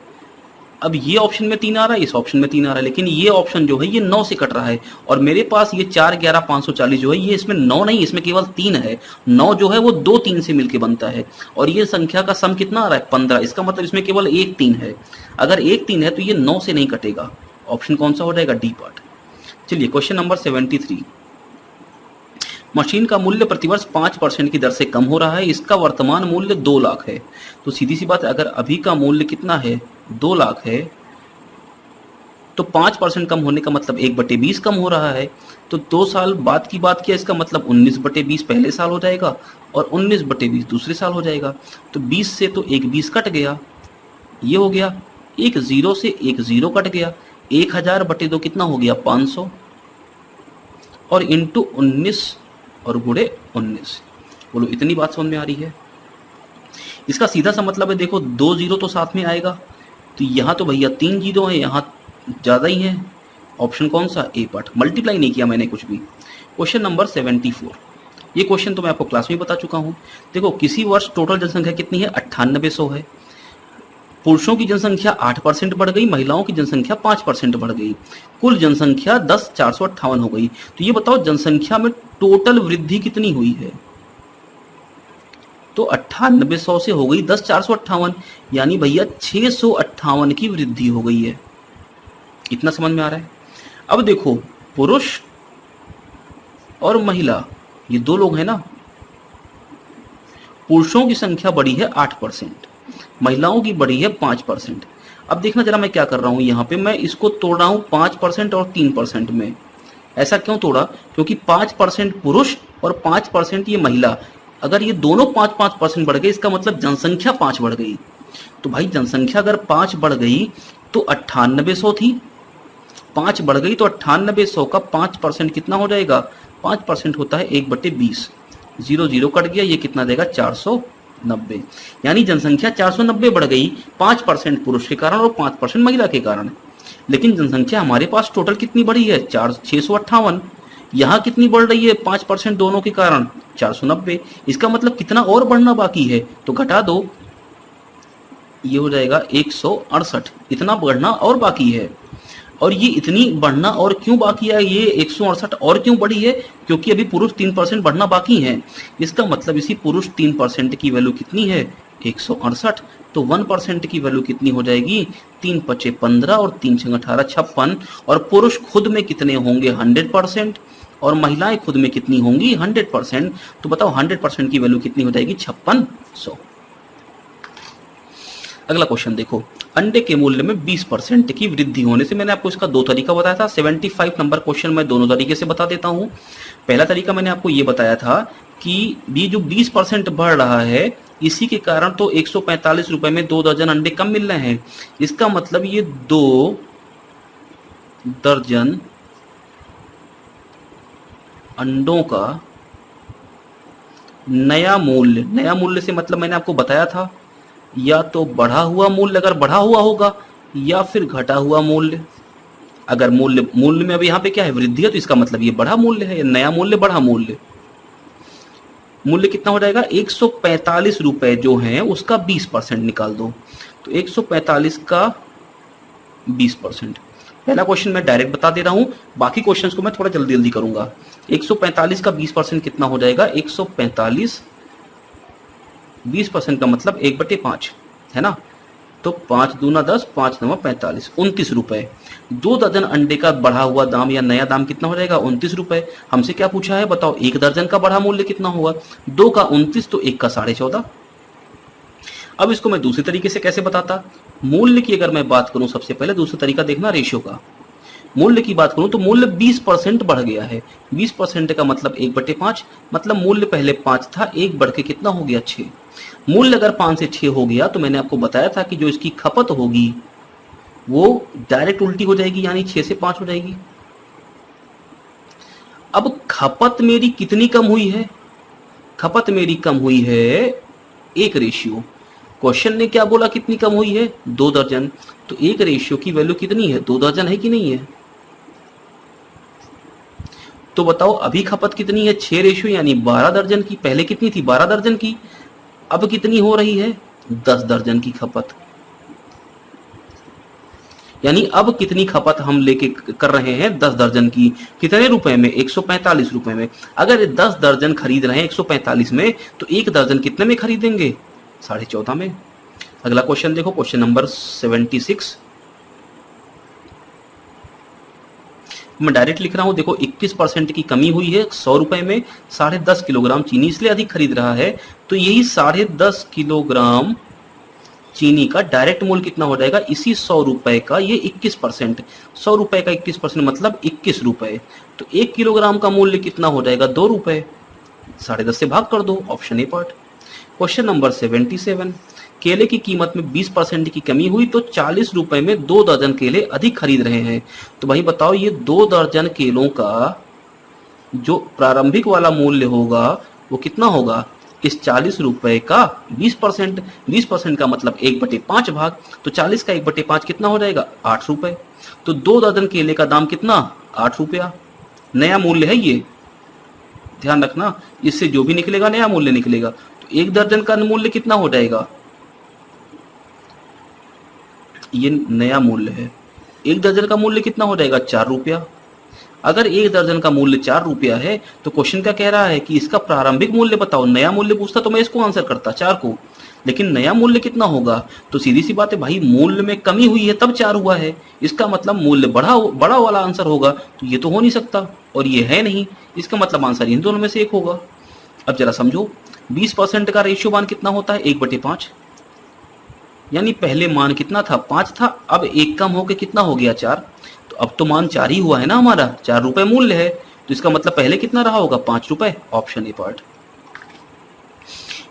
अब ये ऑप्शन में 3 आ रहा है, इस ऑप्शन में 3 आ रहा है, लेकिन ये ऑप्शन जो है ये 9 से कट रहा है। और मेरे पास ये 4,11,540 जो है ये इसमें 9 नहीं, इसमें केवल 3 है। 9 जो है वो 2 3 से मिलके बनता है। और ये संख्या का सम कितना आ रहा है? 15। इसका मतलब इसमें केवल एक 3 है। अगर एक 3 है तो ये 9 से नहीं कटेगा। ऑप्शन कौन सा हो जाएगा? D part. चलिए क्वेश्चन नंबर 73। मशीन का मूल्य प्रतिवर्ष 5% की दर से कम हो रहा है। इसका वर्तमान मूल्य 2 लाख है। तो सीधी सी बात है, अगर अभी का मूल्य कितना है? 2 लाख है, तो 5% कम होने का मतलब 1/20 कम हो रहा है। तो 2 साल बाद की बात किया, इसका मतलब 19/20 पहले साल हो जाएगा और 19/20 दूसरे साल हो जाएगा। तो 20 से तो एक 20 कट गया, ये हो गया। एक 0 से एक 0 कट गया। 1,000/2 कितना हो गया? 500, और इंटू 19 और गुणे 19। बोलो इतनी बात समझ में आ रही है? इसका सीधा सा मतलब है, देखो 2 0 तो साथ में आएगा, तो यहाँ तो भैया 3 0 है, यहाँ ज़्यादा ही है। ऑप्शन कौन सा? ए पार्ट। मल्टीप्लाई नहीं किया मैंने कुछ भी। Question number 74। ये क्वेश्चन तो मैं आपको क्लास में बता चुका हूँ। देखो, किसी वर्ष टोटल जनसंख्या कितनी है? 9800 है। पुरुषों की जनसंख्या 8% बढ़ गई, महिलाओं की जनसंख्या 5% बढ़ गई। कुल जनसंख्या 10,458 हो गई। तो ये बताओ जनसंख्या में टोटल वृद्धि कितनी हुई है? तो 9800 से हो गई 10,458, यानी भैया 658 की वृद्धि हो गई है। इतना समझ में आ रहा है? अब देखो, पुरुष और महिला ये 2 लोग हैं ना। पुरुषों की संख्या बढ़ी है 8%, महिलाओं की बढ़ी है 5%। अब देखना जरा मैं क्या कर रहा हूं, यहाँ पे मैं इसको तोड़ रहा हूं 5% और 3% में। ऐसा क्यों तोड़ा? क्योंकि 5% पुरुष और 5% ये महिला। अगर ये दोनों 5-5% बढ़ गए, इसका मतलब जनसंख्या 5 बढ़ गई। तो भाई जनसंख्या अगर 5 बढ़ गई तो 9800 थी, 5 बढ़ गई तो 9800 का 5% कितना हो जाएगा? 5% होता है 1/20। 0 0 कट गया, ये कितना देगा? 490। यानी जनसंख्या 490 बढ़ गई 5% पुरुष के कारण और 5% महिला के कारण। लेकिन जनसंख्या हमारे पास टोटल कितनी बढ़ी है? 658। यहाँ कितनी बढ़ रही है? 5% दोनों के कारण, 490। इसका मतलब कितना और बढ़ना बाकी है? तो घटा दो, ये हो जाएगा 168। इतना बढ़ना और बाकी है। और ये इतनी बढ़ना और क्यों बाकी है? ये 168 और क्यों बढ़ी है? क्योंकि अभी पुरुष 3% बढ़ना बाकी है। इसका मतलब इसी पुरुष 3% की वैल्यू कितनी है? 168। तो 1% की वैल्यू कितनी हो जाएगी? 3 × 5 = 15 और 3 × 18 = 56। और पुरुष खुद में कितने होंगे? 100%। और महिलाएं खुद में कितनी होंगी 100%। तो बताओ 100% की वैल्यू कितनी हो जाएगी 5600। अगला क्वेश्चन देखो, अंडे के मूल्य में 20% की वृद्धि होने से, मैंने आपको इसका दो तरीका बताया था। 75 नंबर क्वेश्चन मैं दोनों तरीके से बता देता हूं। पहला तरीका मैंने आपको ये बताया था कि ये जो 20% बढ़ रहा है इसी के कारण तो 145 रुपए में 2 दर्जन अंडे कम मिल रहे हैं। इसका मतलब ये 2 दर्जन अंडों का नया मूल्य से मतलब मैंने आपको बताया था या तो बढ़ा हुआ मूल्य अगर बढ़ा हुआ होगा या फिर घटा हुआ मूल्य। अगर मूल्य में अभी यहाँ पे क्या है वृद्धि है तो इसका मतलब ये बढ़ा मूल्य है, नया मूल्य बढ़ा मूल्य। मूल्य कितना हो जाएगा 145 रुपए जो है उसका 20% निकाल दो। तो 145 का 20%। पहला क्वेश्चन मैं डायरेक्ट बता दे रहा हूं, बाकी क्वेश्चंस को मैं थोड़ा जल्दी जल्दी करूंगा। 145 का 20% कितना हो जाएगा 145 20% का मतलब 1/5 है ना। तो 5 दूना 10 5 9 45 29 रुपए। 2 दर्जन अंडे का बढ़ा हुआ दाम या नया दाम कितना हो जाएगा 29 रुपए। हमसे क्या पूछा है बताओ, एक दर्जन का बढ़ा मूल्य कितना होगा 2 का 29 तो 1 का 14.5। अब इसको मैं दूसरे तरीके से कैसे बताता, मूल्य की अगर मैं बात करूं सबसे पहले दूसरा तरीका देखना रेशियो का। मूल्य की बात करूं तो मूल्य 20% बढ़ गया है। 20% का मतलब 1/5, मतलब मूल्य पहले 5 था 1 बढ़ के कितना हो गया 6। मूल्य अगर 5 से 6 हो गया तो मैंने आपको बताया था कि जो इसकी खपत होगी वो डायरेक्ट उल्टी हो जाएगी, यानी 6 से 5 हो जाएगी। अब खपत मेरी कितनी कम हुई है, खपत मेरी कम हुई है 1 रेशियो। क्वेश्चन ने क्या बोला कितनी कम हुई है 2 दर्जन, तो 1 रेशियो की वैल्यू कितनी है 2 दर्जन है कि नहीं है। तो बताओ अभी खपत कितनी है 6 रेशियो यानी 12 दर्जन की। पहले कितनी थी 12 दर्जन की, अब कितनी हो रही है 10 दर्जन की खपत। यानी अब कितनी खपत हम लेके कर रहे हैं 10 दर्जन की। कितने रुपए में 145 रुपए में। अगर 10 दर्जन खरीद रहे हैं 145 में तो 1 दर्जन कितने में खरीदेंगे 14.5 में। अगला क्वेश्चन देखो, क्वेश्चन नंबर 76। मैं डायरेक्ट लिख रहा हूं, देखो 21% की कमी हुई है 100 रुपए में। 10.5 किलोग्राम चीनी इसलिए अधिक खरीद रहा है, तो यही 10.5 किलोग्राम चीनी का डायरेक्ट मूल्य कितना हो जाएगा इसी 100 रुपए का ये 21%। 100 रुपए का 21% मतलब 21 रुपए। तो 1 किलोग्राम का मूल्य कितना हो जाएगा 2 रुपए। 10.5 से भाग कर दो, option A part. Question number 77। केले की कीमत में 20% की कमी हुई तो 40 रुपए में 2 दर्जन केले अधिक खरीद रहे हैं। तो भाई बताओ ये 2 दर्जन केलों का जो प्रारंभिक वाला मूल्य होगा वो कितना होगा इस 40 रुपए का 20%। 20% का मतलब 1/5 भाग, तो 40 का 1/5 कितना हो जाएगा 8 रुपए। तो 2 दर्जन केले का दाम कितना 8 रुपया। नया मूल्य है ये, ध्यान रखना, इससे जो भी निकलेगा नया मूल्य निकलेगा। तो 1 दर्जन का मूल्य कितना हो जाएगा, ये नया मूल्य है। 1 दर्जन का मूल्य कितना हो जाएगा 4 रुपया। अगर 1 दर्जन का मूल्य 4 रुपया है तो क्वेश्चन क्या कह रहा है कि इसका प्रारंभिक मूल्य बताओ। नया मूल्य पूछता तो मैं इसको आंसर करता 4 को, लेकिन नया मूल्य कितना होगा। तो सीधी सी बात है भाई, मूल्य में कमी हुई है तब 4 हुआ है, इसका मतलब मूल्य बड़ा वाला आंसर होगा। तो ये तो हो नहीं सकता और ये है नहीं, इसका मतलब आंसर इन दोनों में से एक होगा। अब जरा समझो, 20% का रेशियो मान कितना होता है 1/5, यानी पहले मान कितना था 5 था, अब 1 कम होके कितना हो गया 4। तो अब तो मान 4 ही हुआ है ना हमारा, 4 रुपए मूल्य है, तो इसका मतलब पहले कितना रहा होगा 5 रुपए, ऑप्शन ए पार्ट।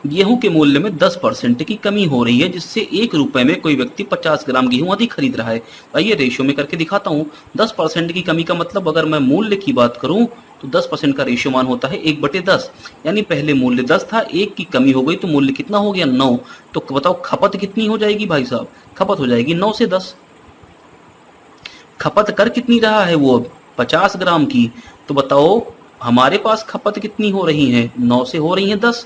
गेहूं के मूल्य में 10% की कमी हो रही है जिससे 1 रुपए में कोई व्यक्ति 50 ग्राम गेहूं अधिक खरीद रहा है। आइए रेशियो में करके दिखाता हूं। 10% की कमी का मतलब अगर मैं मूल्य की बात करूं तो 10% का रेशियो मान होता है 1/10, यानी पहले मूल्य 10 था, 1 की कमी हो गई तो मूल्य कितना हो गया 9। तो बताओ खपत कितनी हो जाएगी भाई साहब, खपत हो जाएगी 9 से 10। खपत कर कितनी रहा है वो 50 ग्राम की, तो बताओ हमारे पास खपत कितनी हो रही है 9 से हो रही है 10,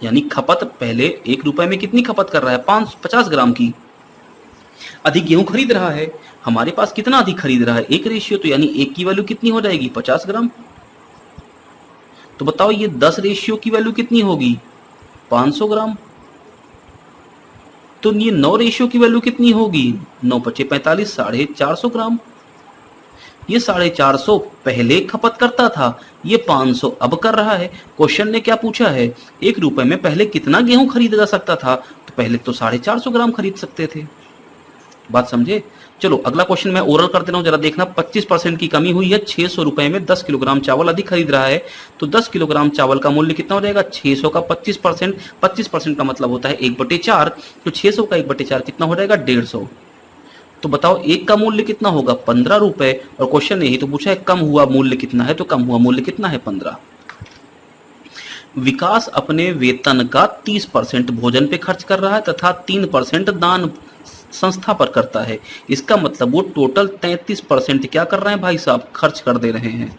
यानी खपत पहले 1 रुपए में कितनी खपत कर रहा है 50 ग्राम की। अधिक गेहूं खरीद रहा है, हमारे पास कितना अधिक खरीद रहा है 1 रेशियो, तो यानी 1 की वैल्यू कितनी हो जाएगी 50 ग्राम। तो बताओ ये 10 रेशियो की वैल्यू कितनी होगी 500 ग्राम। तो ये 9 रेशियो की वैल्यू कितनी होगी 9 × 5 = 45, 450 ग्राम। ये 450 पहले खपत करता था, ये 500 अब कर रहा है। क्वेश्चन ने क्या पूछा है, 1 रुपए में पहले कितना गेहूं खरीदा जा सकता था, तो पहले तो 450 ग्राम खरीद सकते थे। बात समझे? चलो अगला क्वेश्चन मैं ओरल कर दे रहा हूं, जरा देखना। 25% की कमी हुई है, 600 रुपए में 10 किलोग्राम चावल अधिक खरीद रहा है, तो 10 किलोग्राम चावल का मूल्य कितना हो जाएगा? 600 का 25%, 25% का मतलब होता है 1/4, तो 600 का 1/4 कितना हो जाएगा? 150। तो बताओ एक का मूल्य कितना होगा? 15 रुपए। और क्वेश्चन ने ही तो पूछा है कम हुआ मूल्य कितना है, तो कम हुआ मूल्य कितना है? 15। विकास अपने वेतन का 30% भोजन पे खर्च कर रहा है तथा 3% दान संस्था पर करता है। इसका मतलब वो टोटल 33% क्या कर रहे हैं भाई साहब? खर्च कर दे रहे हैं।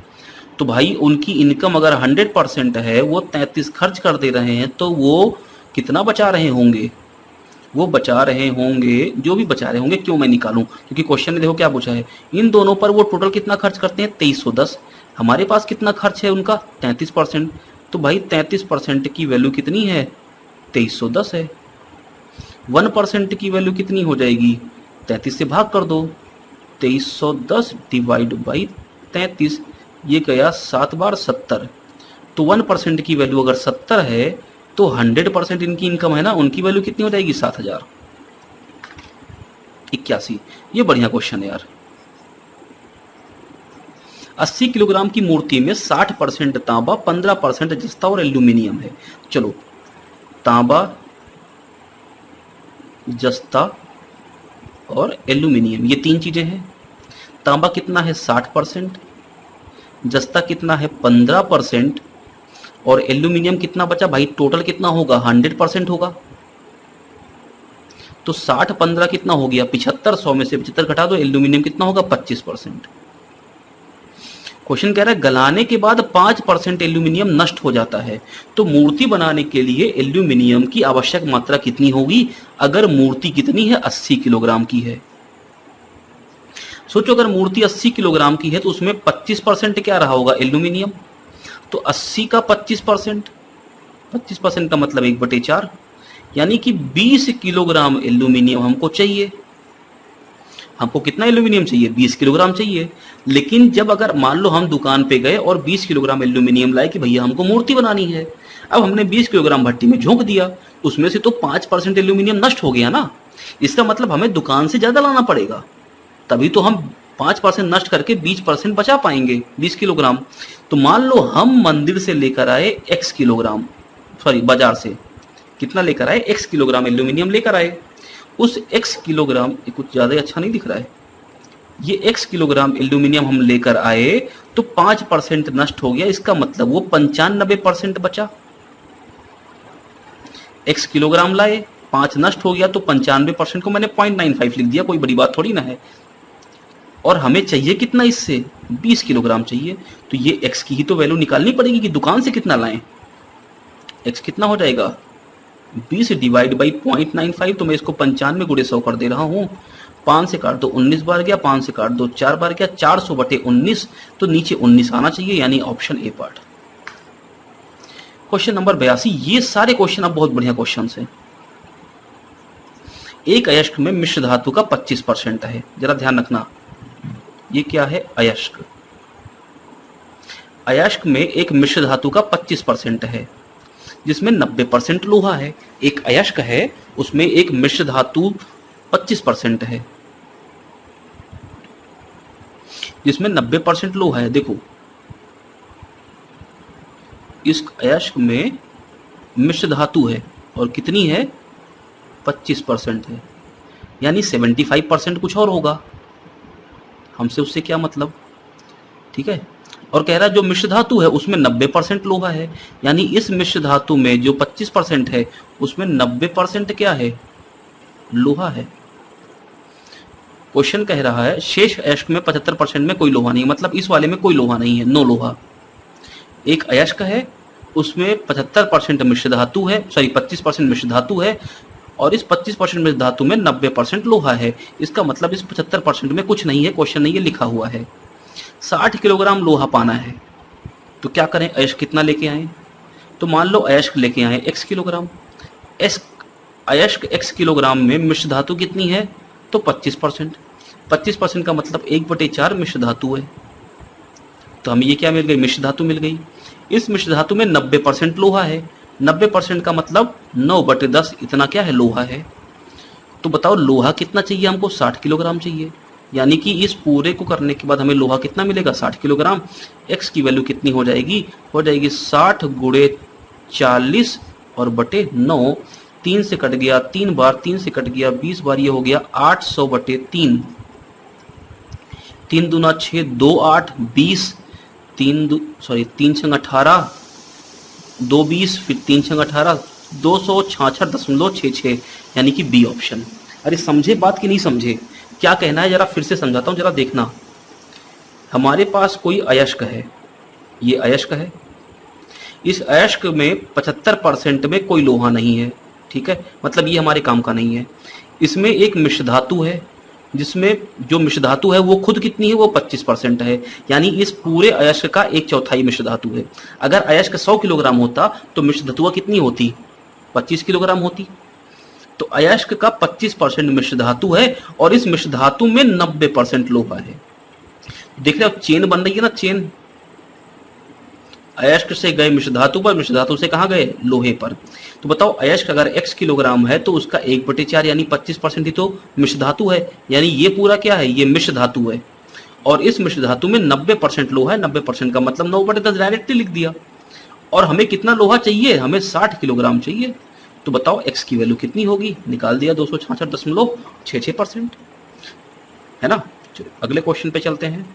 तो भाई उनकी इनकम अगर 100% है, वो 33 खर्च कर दे रहे हैं, तो वो कितना बचा रहे होंगे? वो बचा रहे होंगे, जो भी बचा रहे होंगे, क्यों मैं निकालूं? क्योंकि क्वेश्चन ने देखो क्या पूछा है, इन दोनों पर वो टोटल कितना खर्च करते हैं? 2310। हमारे पास कितना खर्च है उनका? 33%। तो भाई 33% की वैल्यू कितनी है? 2310 है। 1% की वैल्यू कितनी हो जाएगी? 33 से भाग कर दो, 2310 डिवाइड बाई 33, ये गया 7 बार 70। तो 1% की वैल्यू अगर 70 है, तो 100% इनकी इनकम है ना, उनकी वैल्यू कितनी हो जाएगी? 7081। ये बढ़िया क्वेश्चन है यार। 80 किलोग्राम की मूर्ति में 60% तांबा, 15% जस्ता और एल्यूमिनियम है। चलो तांबा, जस्ता और एल्यूमिनियम, ये 3 चीजें हैं। तांबा कितना है? 60%, जस्ता कितना है? 15%, और एल्यूमिनियम कितना बचा भाई? टोटल कितना होगा? 100% होगा। तो 60 15 कितना हो गया? 75। 100 में से 75 घटा दो, एल्यूमिनियम कितना होगा? 25%। क्वेश्चन कह रहा है गलाने के बाद 5% एल्यूमिनियम नष्ट हो जाता है, तो मूर्ति बनाने के लिए एल्यूमिनियम की आवश्यक मात्रा कितनी होगी? अगर मूर्ति कितनी है? 80 किलोग्राम की है। सोचो अगर मूर्ति 80 किलोग्राम की है, तो उसमें 25% क्या रहा होगा? एल्यूमिनियम। तो 80 का 25%, 25% का मतलब 1/4, यानी कि 20 किलोग्राम एल्यूमिनियम हमको चाहिए। हमको कितना एल्यूमिनियम चाहिए? 20 किलोग्राम चाहिए। लेकिन जब अगर मान लो हम दुकान पे गए और 20 किलोग्राम एल्यूमिनियम लाए कि भैया हमको मूर्ति बनानी है, अब हमने 20 किलोग्राम भट्टी में झोंक दिया, उसमें से तो 5% एल्यूमिनियम नष्ट हो गया ना। इसका मतलब हमें दुकान से ज्यादा लाना पड़ेगा, तभी तो हम 5% नष्ट करके 20% बचा पाएंगे, 20 किलोग्राम। तो मान लो हम मंदिर से लेकर आए x किलोग्राम, सॉरी बाजार से कितना लेकर आए? x किलोग्राम एल्यूमिनियम लेकर आए। उस x किलोग्राम, ये कुछ ज्यादा अच्छा नहीं दिख रहा है, ये x किलोग्राम एल्यूमिनियम हम लेकर आए तो 5% नष्ट हो गया, इसका मतलब वो 95% बचा। x किलोग्राम लाए, 5 नष्ट हो गया, तो 95% को मैंने 0.95 लिख दिया, कोई बड़ी बात थोड़ी ना है। और हमें चाहिए कितना? इससे 20 किलोग्राम चाहिए, तो ये x की ही तो वैल्यू निकालनी पड़ेगी कि दुकान से कितना लाएं। x कितना हो जाएगा? 20 डिवाइड बाई 0.95, तो मैं इसको 95 गुणे 100 कर दे रहा हूं। 5 से काट दो 19 बार गया, 5 से काट दो 4 बार गया, 400/19, तो नीचे 19 आना चाहिए, यानी option A part. Question number 82। ये सारे क्वेश्चन अब बहुत बढ़िया क्वेश्चन है। एक अयस्क में मिश्र धातु का 25% है, जरा ध्यान रखना। ये क्या है? अयस्क। अयस्क में एक मिश्र धातु का 25% है, जिसमें 90% लोहा है। एक अयस्क है, उसमें एक मिश्र धातु 25% है, जिसमें 90% लोहा है। देखो इस अयस्क में मिश्र धातु है और कितनी है? 25% है, यानी 75% कुछ और होगा। हमसे उससे क्या मतलब? ठीक है। और कह रहा है जो मिश्र धातु है उसमें 90% लोहा है, यानी इस मिश्र धातु में जो 25% है उसमें 90% क्या है? लोहा है। क्वेश्चन कह रहा है शेष अयस्क में 75% में कोई लोहा नहीं, मतलब इस वाले में कोई लोहा नहीं है, नो लोहा। एक अयस्क है, उसमें 75% मिश्र धातु है, सॉरी 25% मिश्र धातु है, और इस 25% मिश्र धातु में 90% लोहा है। इसका मतलब इस 75% में कुछ नहीं है। क्वेश्चन में ये लिखा हुआ है 60 किलोग्राम लोहा पाना है, तो क्या करें? अयस्क कितना लेके आए? तो मान लो अयस्क लेके आए x किलोग्राम। अयस्क x किलोग्राम में मिश्र धातु कितनी है? तो 25%। 25% का मतलब 1/4 मिश्र धातु है। तो हमें ये क्या मिल गई, मिश्र धातु मिल गई। इस मिश्र धातु में 90% लोहा है, 90% का मतलब 9/10 इतना क्या है, लोहा है। तो बताओ लोहा कितना चाहिए हमको, 60 किलोग्राम चाहिए। यानी कि इस पूरे को करने के बाद हमें लोहा कितना मिलेगा, 60 किलोग्राम। एक्स की वैल्यू कितनी हो जाएगी, 60 गुणे 40 और बटे 9, 3 से कट गया 3 बार, 3 से कट गया 20 बार, ये हो गया 800/3। 3 दूना 6, 2 8 20, 3 छंग 18, 2 20, फिर 3 छंग 18, 266.66, यानी कि बी ऑप्शन। अरे समझे बात कि नहीं समझे, क्या कहना है जरा फिर से समझाता हूं, जरा देखना। हमारे पास कोई अयस्क है, ये अयस्क है, इस अयस्क में 75% में कोई लोहा नहीं है, ठीक है, मतलब ये हमारे काम का नहीं है। इसमें एक मिश्र धातु है, जिसमें जो मिश्र धातु है वो खुद कितनी है, वो 25% है, यानी इस पूरे अयस्क का 1/4 मिश्र धातु है। अगर अयस्क 100 किलोग्राम होता तो मिश्र धातुआ कितनी होती, 25 किलोग्राम होती। तो अयस्क का 25% मिश्र धातु है और इस मिश्र धातु में 90% लोहा है। देख रहे हो चेन बन रही है ना, चेन, अयस्क से गए मिश्र धातु पर, मिश्र धातु से कहां गए, लोहे पर। तो बताओ अयस्क अगर x किलोग्राम है तो उसका 1/4 यानी 25% ही तो मिश्र धातु है, यानी ये पूरा क्या है, ये मिश्र धातु है। और इस मिश्र धातु में 90% लोहा है, 90% का मतलब 9/10 डायरेक्टली लिख दिया। और हमें कितना लोहा चाहिए, हमें 60 किलोग्राम चाहिए। तो बताओ x की वैल्यू कितनी होगी, निकाल दिया, 266.66%, है ना। चलो अगले क्वेश्चन पे चलते हैं।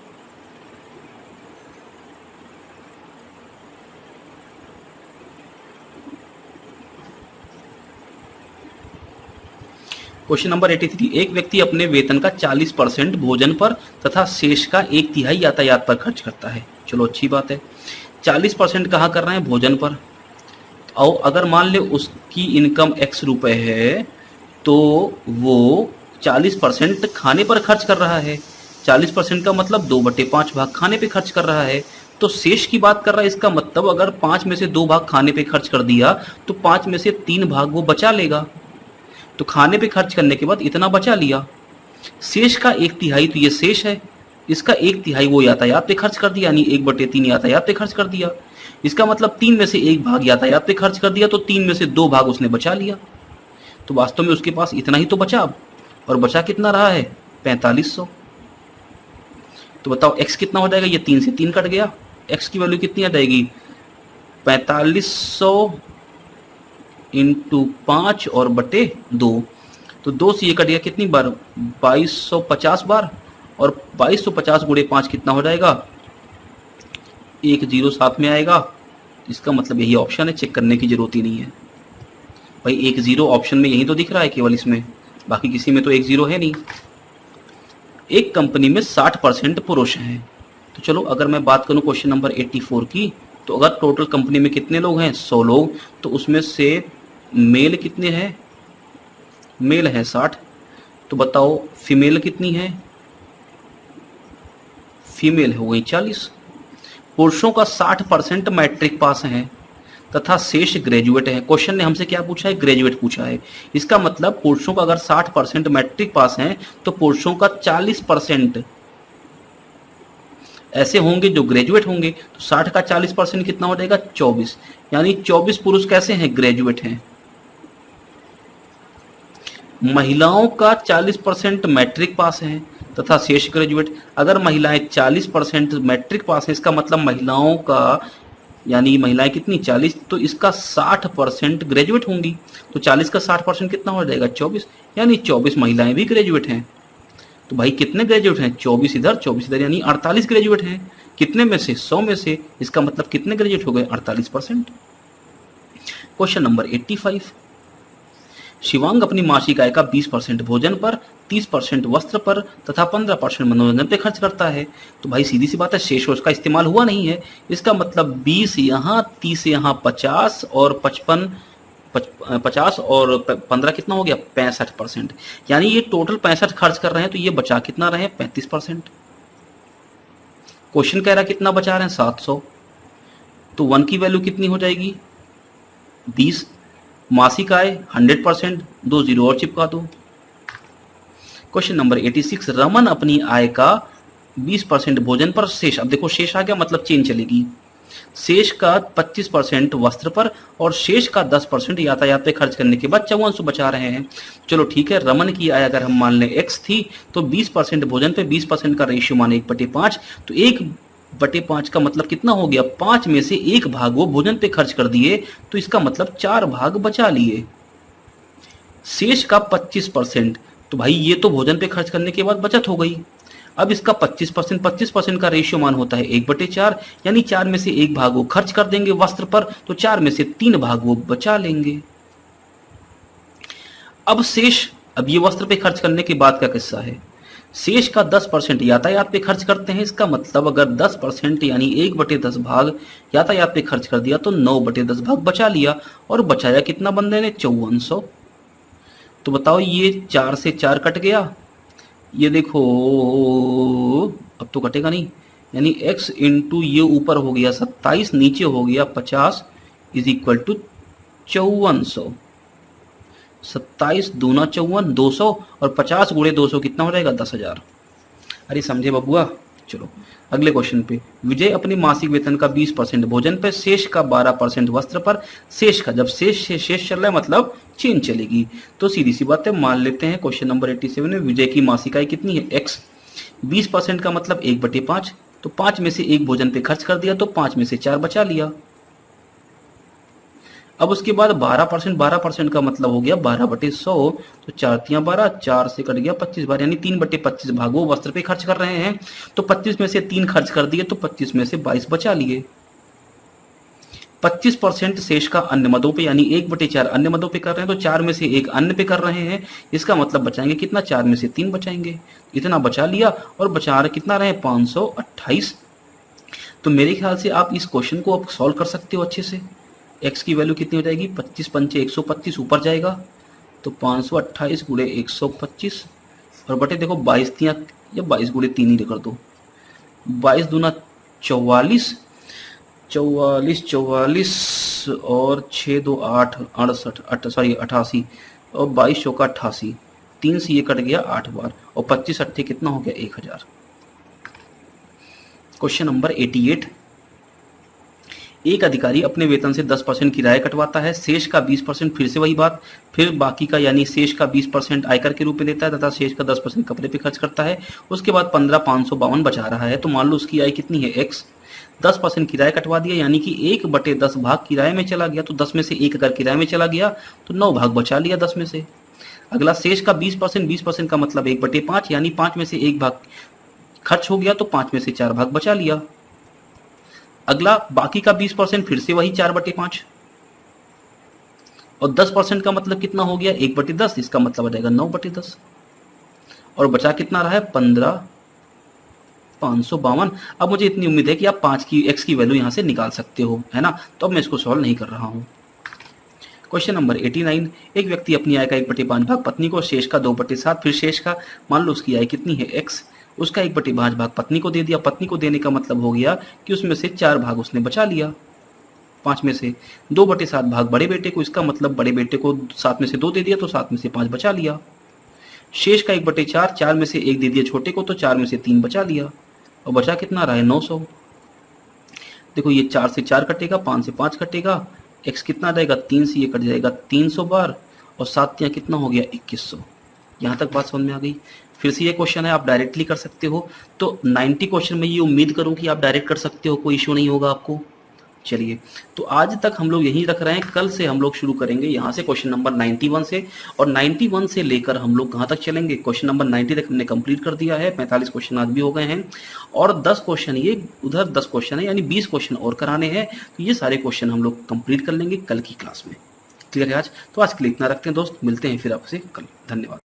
क्वेश्चन नंबर 83, एक व्यक्ति अपने वेतन का 40% भोजन पर तथा शेष का 1/3 यातायात पर खर्च करता है। चलो अच्छी बात है, 40% कहाँ कर रहे हैं, भोजन पर। और अगर मान ले उसकी इनकम x रुपए है तो वो 40% खाने पर खर्च कर रहा है। 40% का मतलब 2/5 भाग खाने पे खर्च कर रहा है। तो शेष की बात कर रहा है, इसका मतलब अगर 5 में से 2 भाग खाने पे खर्च कर दिया तो 5 में से 3 भाग वो बचा लेगा। तो खाने पे खर्च करने के बाद इतना बचा लिया। शेष का 1/3 तो ये शेष है, इसका 1/3 वो यातायात पे खर्च कर दिया, यानी 1/3 यातायात पे खर्च कर दिया। इसका मतलब 3 में से 1 भाग यातायात पे खर्च कर दिया, तो 3 में से 2 भाग उसने बचा लिया। तो वास्तव में उसके पास इतना ही तो बचा अब, और बचा कितना रहा है, 4500। तो बताओ x कितना हो जाएगा, ये 3 से 3 कट गया, x की वैल्यू कितनी आ जाएगी, 4500 इंटू 5 और बटे 2। तो 2 से ये कट गया कितनी बार, 2250 बार, और 2250 गुणे 5 कितना हो जाएगा, 1 0 साथ में आएगा। इसका मतलब यही ऑप्शन है, चेक करने की जरूरत ही नहीं है भाई। 1 0 ऑप्शन में यही तो दिख रहा है केवल इसमें, बाकी किसी में तो 1 0 है नहीं। एक कंपनी में 60% पुरुष हैं। तो चलो अगर मैं बात करूं क्वेश्चन नंबर 84 की, तो अगर टोटल कंपनी में कितने लोग हैं, 100 लोग, तो उसमें से मेल कितने हैं, मेल है 60। तो बताओ फीमेल कितनी है, फीमेल हो गई 40। पुरुषों का 60% मैट्रिक पास है तथा शेष ग्रेजुएट है। क्वेश्चन ने हमसे क्या पूछा है, ग्रेजुएट पूछा है। इसका मतलब पुरुषों का अगर 60% मैट्रिक पास है तो पुरुषों का 40% ऐसे होंगे जो ग्रेजुएट होंगे। तो 60 का 40% कितना हो जाएगा, 24, यानी 24 पुरुष कैसे हैं, ग्रेजुएट हैं। महिलाओं का 40% मैट्रिक पास है तथा शेष ग्रेजुएट। अगर महिलाएं 40% मैट्रिक पास है, इसका मतलब महिलाओं का, यानी महिलाएं कितनी, 40, तो इसका 60% ग्रेजुएट होंगी। तो 40 का 60% कितना हो जाएगा, 24, यानी 24 महिलाएं भी ग्रेजुएट हैं। तो भाई कितने ग्रेजुएट हैं, 24 इधर 24 इधर, यानी 48 ग्रेजुएट हैं। कितने में से, 100 में से। इसका मतलब कितने ग्रेजुएट हो गए, 48%। क्वेश्चन नंबर 85, शिवांग अपनी मासिक आय का 20% भोजन पर, 30% वस्त्र पर तथा 15% मनोरंजन पे खर्च करता है। तो भाई सीधी सी बात है, शेष उसका इस्तेमाल हुआ नहीं है। इसका मतलब 20 यहाँ, 30 यहाँ, 50 और 50 और 15 कितना हो गया, 65%। यानी ये टोटल 65 खर्च कर रहे हैं, तो ये बचा कितना रहे, 35%। क्वेश्चन कह रहा है कितना बचा रहे हैं, 700। तो 1 की वैल्यू कितनी हो जाएगी, 20। मासिक आय 100%, 2 0 और चिपका दो। क्वेश्चन नंबर 86, रमन अपनी आय का 20% भोजन पर शेष, अब देखो शेष आ गया मतलब चेन चलेगी, शेष का 25% वस्त्र पर और शेष का 10% यातायात पे खर्च करने के बाद 5400 बचा रहे हैं। चलो ठीक है, रमन की आय अगर हम मान लें x थी तो 20% भोजन पे 20% का रेशियो माने 1/5, तो 1/5 का मतलब कितना हो गया, 5 में से 1 भाग वो भोजन पे खर्च कर दिए, तो इसका मतलब 4 भाग बचा लिए। शेष का 25%, तो भाई ये तो भोजन पे खर्च करने के बाद बचत हो गई। अब इसका 25% का रेशियो मान होता है 1/4, यानी 4 में से 1 भाग वो खर्च कर देंगे वस्त्र पर, तो 4 में से 3 भाग वो बचा लेंगे। अब शेष, अब ये वस्त्र पे खर्च करने के बाद का किस्सा है, शेष का 10% यातायात पे खर्च करते हैं। इसका मतलब अगर 10% यानी 1/10 भाग यातायात पे खर्च कर दिया तो 9/10 भाग बचा लिया, और बचाया कितना बंदे ने, 5400। तो बताओ ये 4 से 4 कट गया, ये देखो अब तो कटेगा नहीं, यानी x इंटू ये ऊपर हो गया 27, नीचे हो गया 50 इज इक्वल टू 5400। 27 दूना 54, 200, और 50 गुणे 200 कितना हो जाएगा, 10,000। अरे समझे बबुआ। चलो अगले क्वेश्चन पे, विजय अपने मासिक वेतन का 20% भोजन पर, शेष का 12% वस्त्र पर। शेष का, जब शेष चल रहा है मतलब चेन चलेगी, तो सीधी सी बात है मान लेते हैं क्वेश्चन नंबर 87 में विजय की मासिक आय कितनी है, x। 20% का मतलब 1/5, तो 5 में से 1 भोजन पे खर्च कर दिया, तो 5 में से 4 बचा लिया। अब उसके बाद 12% का मतलब हो गया 12/100, तो 4 तियां 12, 4 से कट गया 25 बार, यानी 3/25 भाग वो वस्त्र पे खर्च कर रहे हैं, तो 25 में से 3 खर्च कर दिए, तो 25 में से 22 बचा लिए। 25% शेष का अन्य मदों पे, यानी 1/4 अन्य मदों पे कर रहे हैं, तो 4 में से 1 अन्य पे कर रहे हैं, इसका मतलब बचाएंगे कितना, 4 में से 3 बचाएंगे, इतना बचा लिया, और बचा कितना रहे, 528। तो मेरे ख्याल से आप इस क्वेश्चन को अब सॉल्व कर सकते हो अच्छे से। x की वैल्यू कितनी हो जाएगी, 25 पंचे 125 ऊपर जाएगा, तो 528 गुणे 125, और बटे देखो 22 तियां या 22 गुणे 3 ही कर दो, 22 दूना 44, 44 और 6 2 8 88, और 22 चौका 88, 3 से ये कट गया 8 बार, और 25 अट्ठे कितना हो गया, 1000। क्वेश्चन नंबर 88, एक अधिकारी अपने वेतन से 10% किराया कटवाता है, शेष का 20%, फिर से वही बात, फिर बाकी का यानी शेष का 20% आयकर के रूप में देता है तथा शेष का 10% कपड़े पे खर्च करता है। उसके बाद 15,552 बचा रहा है, तो मान लो उसकी आय कितनी है, x। 10% किराया कटवा दिया, यानी कि 1/10 भाग किराए में चला गया, तो 10 में से 1 अगर किराए में चला गया तो 9 भाग बचा लिया 10 में से। अगला शेष का 20% का मतलब 1/5, यानी 5 में से 1 भाग खर्च हो गया, तो 5 में से 4 भाग बचा लिया। अगला बाकी का 20%, फिर से वही 4/5, और 10% का मतलब कितना हो गया, 1/10, इसका मतलब आ जाएगा 9/10, और बचा कितना रहा है, 15,552। अब मुझे इतनी उम्मीद है कि आप 5 की x की वैल्यू यहां से निकाल सकते हो, है ना। तो अब मैं इसको सॉल्व नहीं कर रहा हूं। क्वेश्चन नंबर 89, एक व्यक्ति अपनी आय का 1/5 भाग पत्नी को, शेष का 2/7, फिर शेष का मान लो उसकी आय कितनी है, x। उसका 1/5 भाग पत्नी को दे दिया, पत्नी को देने का मतलब हो गया कि उसमें से 4 भाग उसने बचा लिया 5 में से, 2/7 भाग बड़े बेटे को, इसका मतलब बड़े बेटे को 7 में से 2 दे दिया, तो 7 में से 5 बचा लिया। शेष का 1/4, 4 में से 1 दे दिया छोटे को, तो 4 में से 3 बचा लिया, और बचा कितना रहा है, 900। देखो ये 4 से 4 कटेगा, 5 से 5 कटेगा, x कितना रहेगा, 3 से ये कट जाएगा 300 बार, और 7 तियां कितना हो गया, 2100। यहाँ तक बात समझ में आ गई। फिर से ये क्वेश्चन है, आप डायरेक्टली कर सकते हो, तो 90 क्वेश्चन में ये उम्मीद करूं कि आप डायरेक्ट कर सकते हो, कोई इशू नहीं होगा आपको। चलिए, तो आज तक हम लोग यहीं रख रहे हैं, कल से हम लोग शुरू करेंगे यहाँ से क्वेश्चन नंबर 91 से, और 91 से लेकर हम लोग कहाँ तक चलेंगे, क्वेश्चन नंबर 90 तक हमने कंप्लीट कर दिया है, 45 क्वेश्चन आज भी हो गए हैं, और 10 क्वेश्चन ये उधर 10 क्वेश्चन है, यानी 20 क्वेश्चन और कराने हैं। तो ये सारे क्वेश्चन हम लोग कंप्लीट कर लेंगे कल की क्लास में। क्लियर है आज? तो आज के लिए इतना रखते हैं दोस्त, मिलते हैं फिर आपसे कल। धन्यवाद।